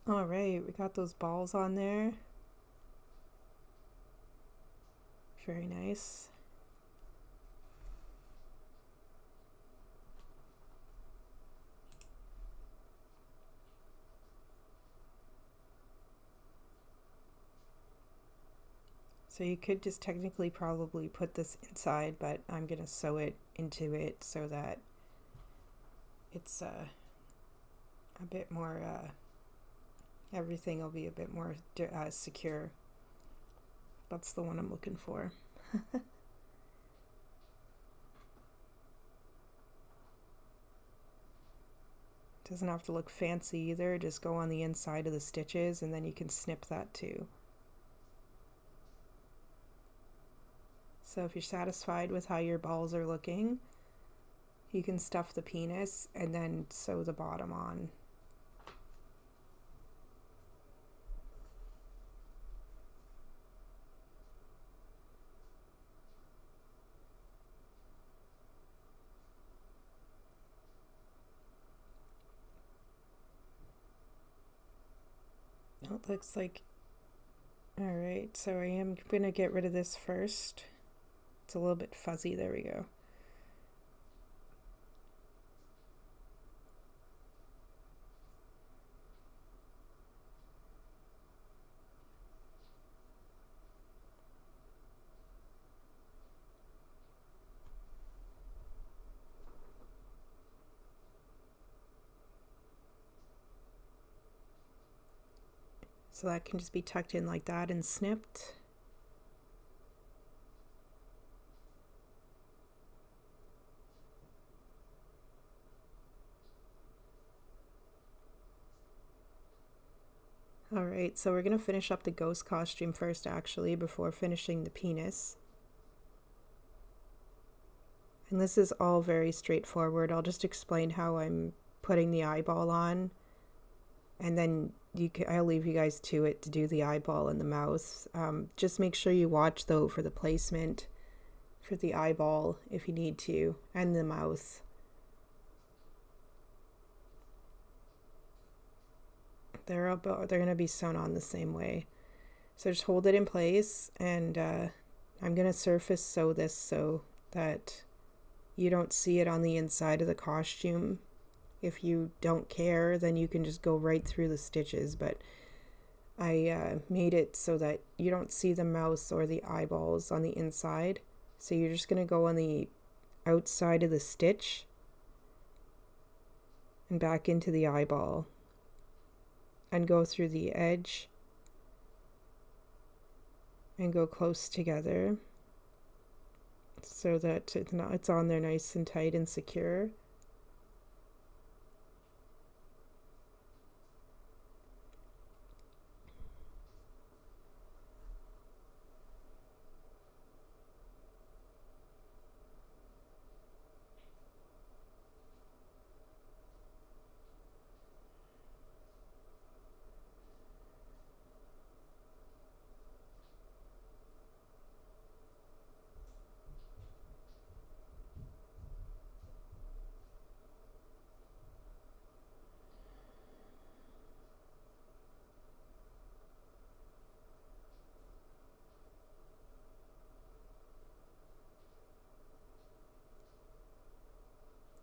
All right, we got those balls on there. Very nice. So you could just technically probably put this inside, but I'm gonna sew it into it so that it's a bit more, everything will be a bit more secure. That's the one I'm looking for. Doesn't have to look fancy either, just go on the inside of the stitches and then you can snip that too. So if you're satisfied with how your balls are looking, you can stuff the penis and then sew the bottom on. It looks like, all right, so I am gonna get rid of this first. It's a little bit fuzzy, there we go. So that can just be tucked in like that and snipped. Alright, so we're going to finish up the ghost costume first actually before finishing the penis. And this is all very straightforward. I'll just explain how I'm putting the eyeball on, and then I'll leave you guys to it to do the eyeball and the mouth. Just make sure you watch though for the placement for the eyeball if you need to, and the mouth. They're going to be sewn on the same way. So just hold it in place, and I'm going to surface sew this so that you don't see it on the inside of the costume. If you don't care, then you can just go right through the stitches, but I made it so that you don't see the mouth or the eyeballs on the inside. So you're just going to go on the outside of the stitch and back into the eyeball and go through the edge and go close together so that it's on there nice and tight and secure.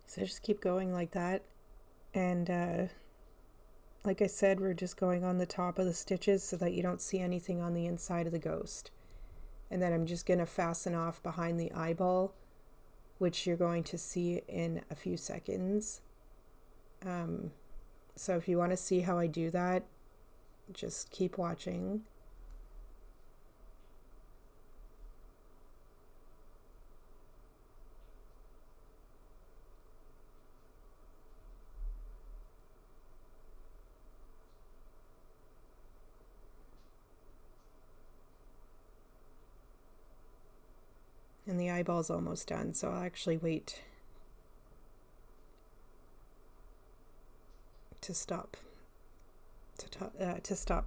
So just keep going like that, and like I said, we're just going on the top of the stitches so that you don't see anything on the inside of the ghost. And then I'm just going to fasten off behind the eyeball, which you're going to see in a few seconds. So if you want to see how I do that, just keep watching. And the eyeball's almost done, so I'll actually wait to stop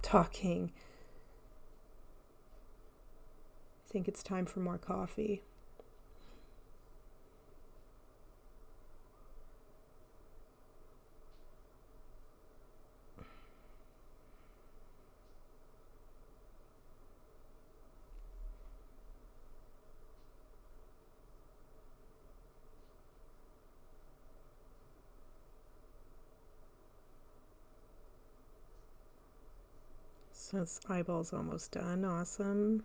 talking. I think it's time for more coffee. So this eyeball's almost done. Awesome.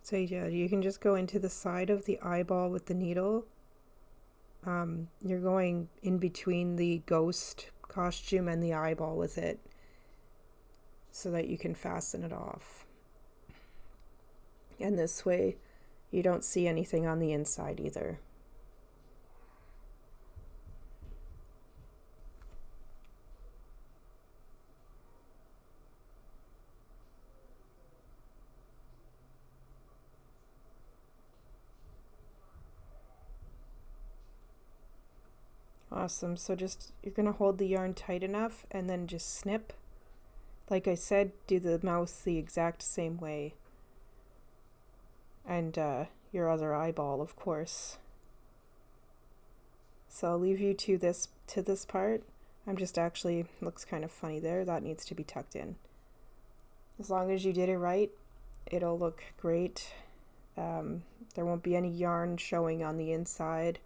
So yeah, you can just go into the side of the eyeball with the needle. You're going in between the ghost costume and the eyeball with it so that you can fasten it off. And this way you don't see anything on the inside either. Awesome. So just you're going to hold the yarn tight enough and then just snip. Like I said, do the mouth the exact same way. And your other eyeball, of course. So I'll leave you to this part. I'm just actually looks kind of funny there. That needs to be tucked in. As long as you did it right, it'll look great. There won't be any yarn showing on the inside.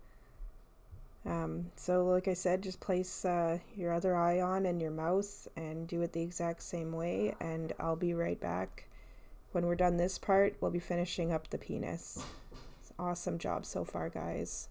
So like I said, just place your other eye on and your mouth and do it the exact same way, and I'll be right back. When we're done this part, we'll be finishing up the penis. It's an awesome job so far, guys.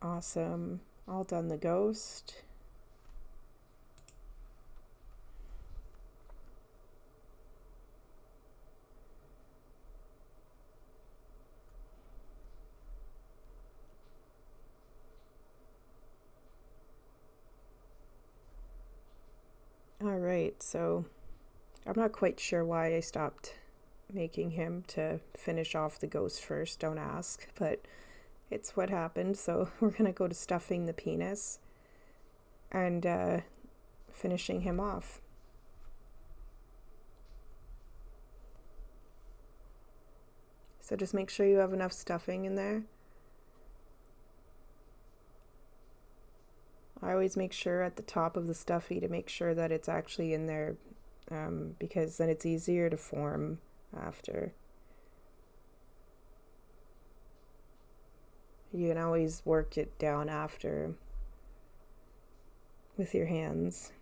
Awesome. All done the ghost. All right, so I'm not quite sure why I stopped making him to finish off the ghost first, don't ask, but it's what happened. So we're gonna go to stuffing the penis and finishing him off. So just make sure you have enough stuffing in there. I always make sure at the top of the stuffy to make sure that it's actually in there, because then it's easier to form after. You can always work it down after with your hands.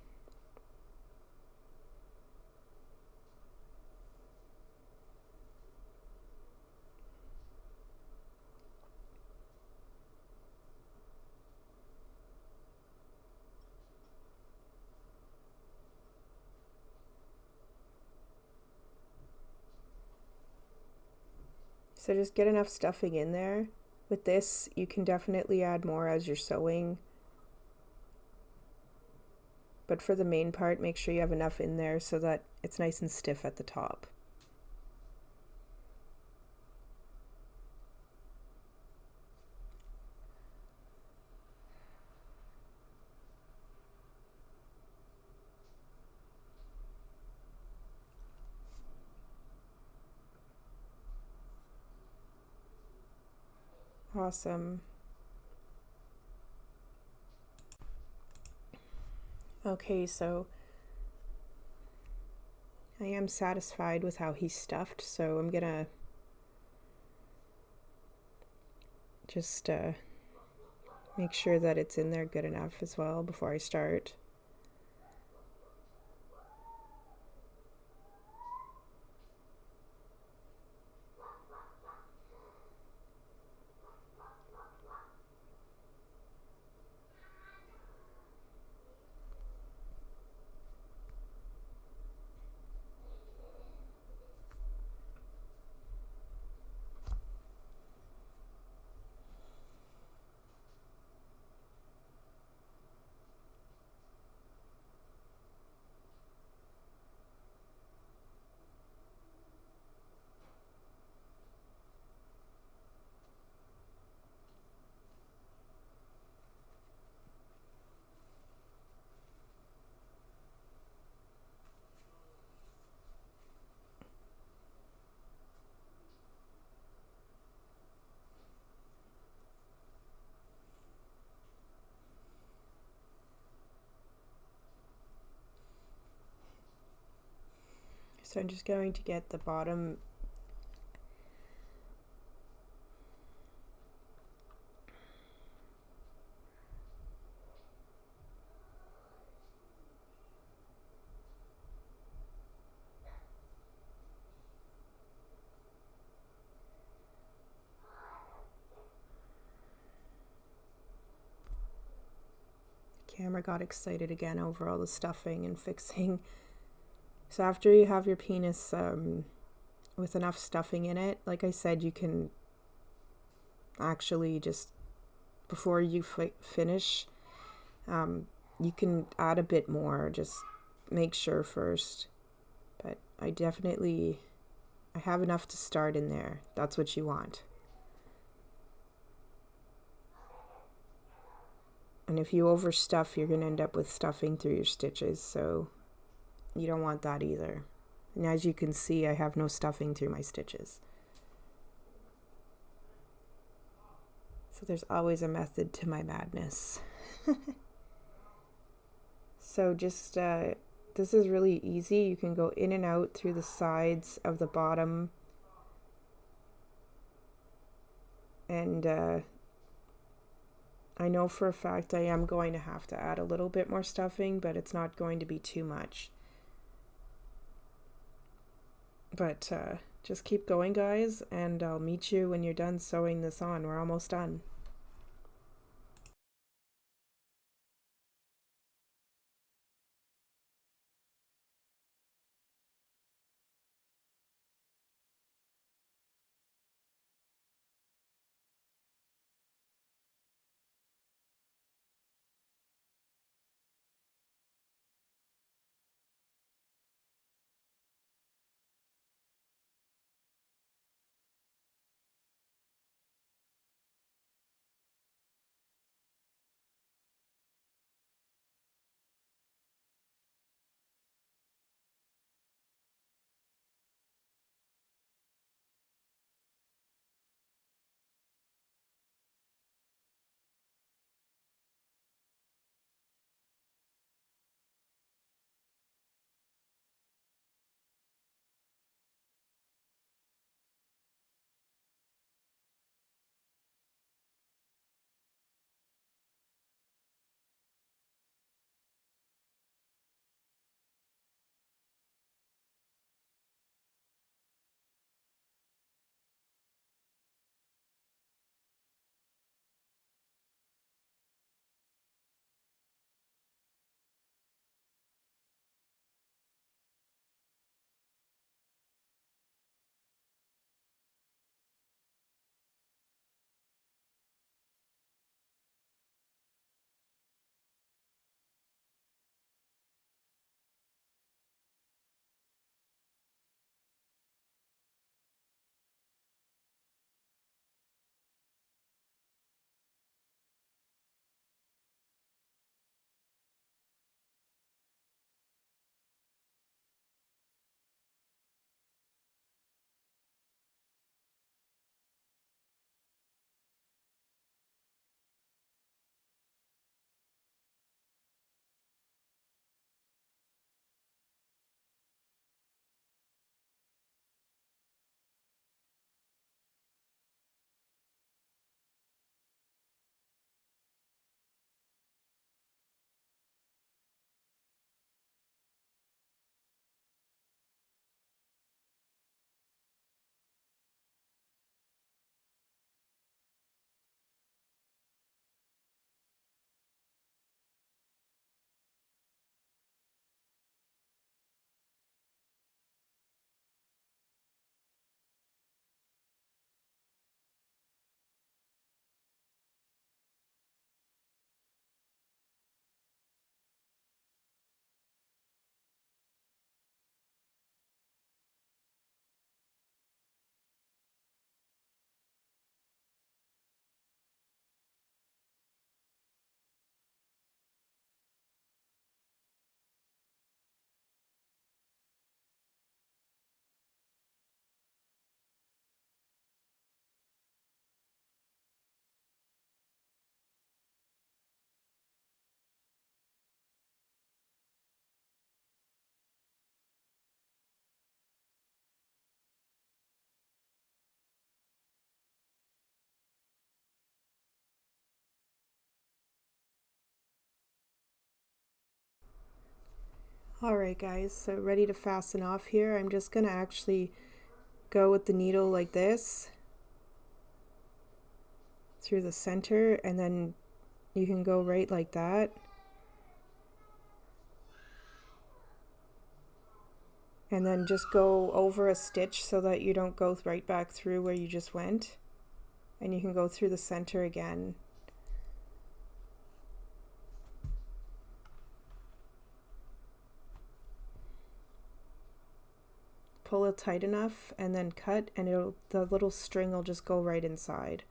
So just get enough stuffing in there. With this, you can definitely add more as you're sewing. But for the main part, make sure you have enough in there so that it's nice and stiff at the top. Awesome. Okay, so I am satisfied with how he's stuffed, so I'm gonna just make sure that it's in there good enough as well before I start. So I'm just going to get the bottom camera got excited again over all the stuffing and fixing. So after you have your penis with enough stuffing in it, like I said, you can actually just, before you finish, you can add a bit more, just make sure first. But I have enough to start in there. That's what you want. And if you overstuff, you're going to end up with stuffing through your stitches, so you don't want that either. And as you can see, I have no stuffing through my stitches. So there's always a method to my madness. So just, this is really easy. You can go in and out through the sides of the bottom. And I know for a fact I am going to have to add a little bit more stuffing, but it's not going to be too much. But just keep going, guys, and I'll meet you when you're done sewing this on. We're almost done. Alright guys, so ready to fasten off here. I'm just going to actually go with the needle like this through the center, and then you can go right like that. And then just go over a stitch so that you don't go right back through where you just went. And you can go through the center again. Pull it tight enough and then cut, and the little string will just go right inside.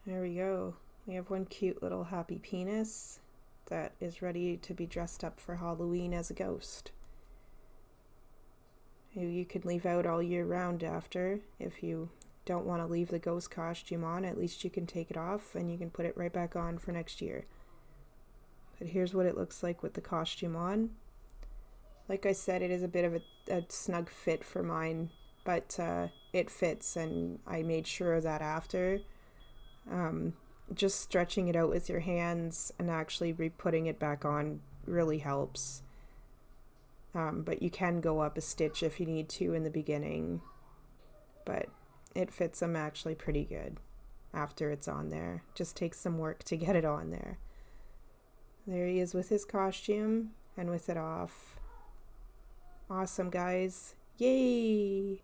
There we go. We have one cute little happy penis that is ready to be dressed up for Halloween as a ghost. You could leave out all year round after. If you don't want to leave the ghost costume on, at least you can take it off and you can put it right back on for next year. But here's what it looks like with the costume on. Like I said, it is a bit of a snug fit for mine, but it fits, and I made sure of that after. Just stretching it out with your hands and actually re-putting it back on really helps. But you can go up a stitch if you need to in the beginning, but it fits them actually pretty good after it's on there. Just takes some work to get it on there. There he is with his costume and with it off. Awesome, guys. Yay!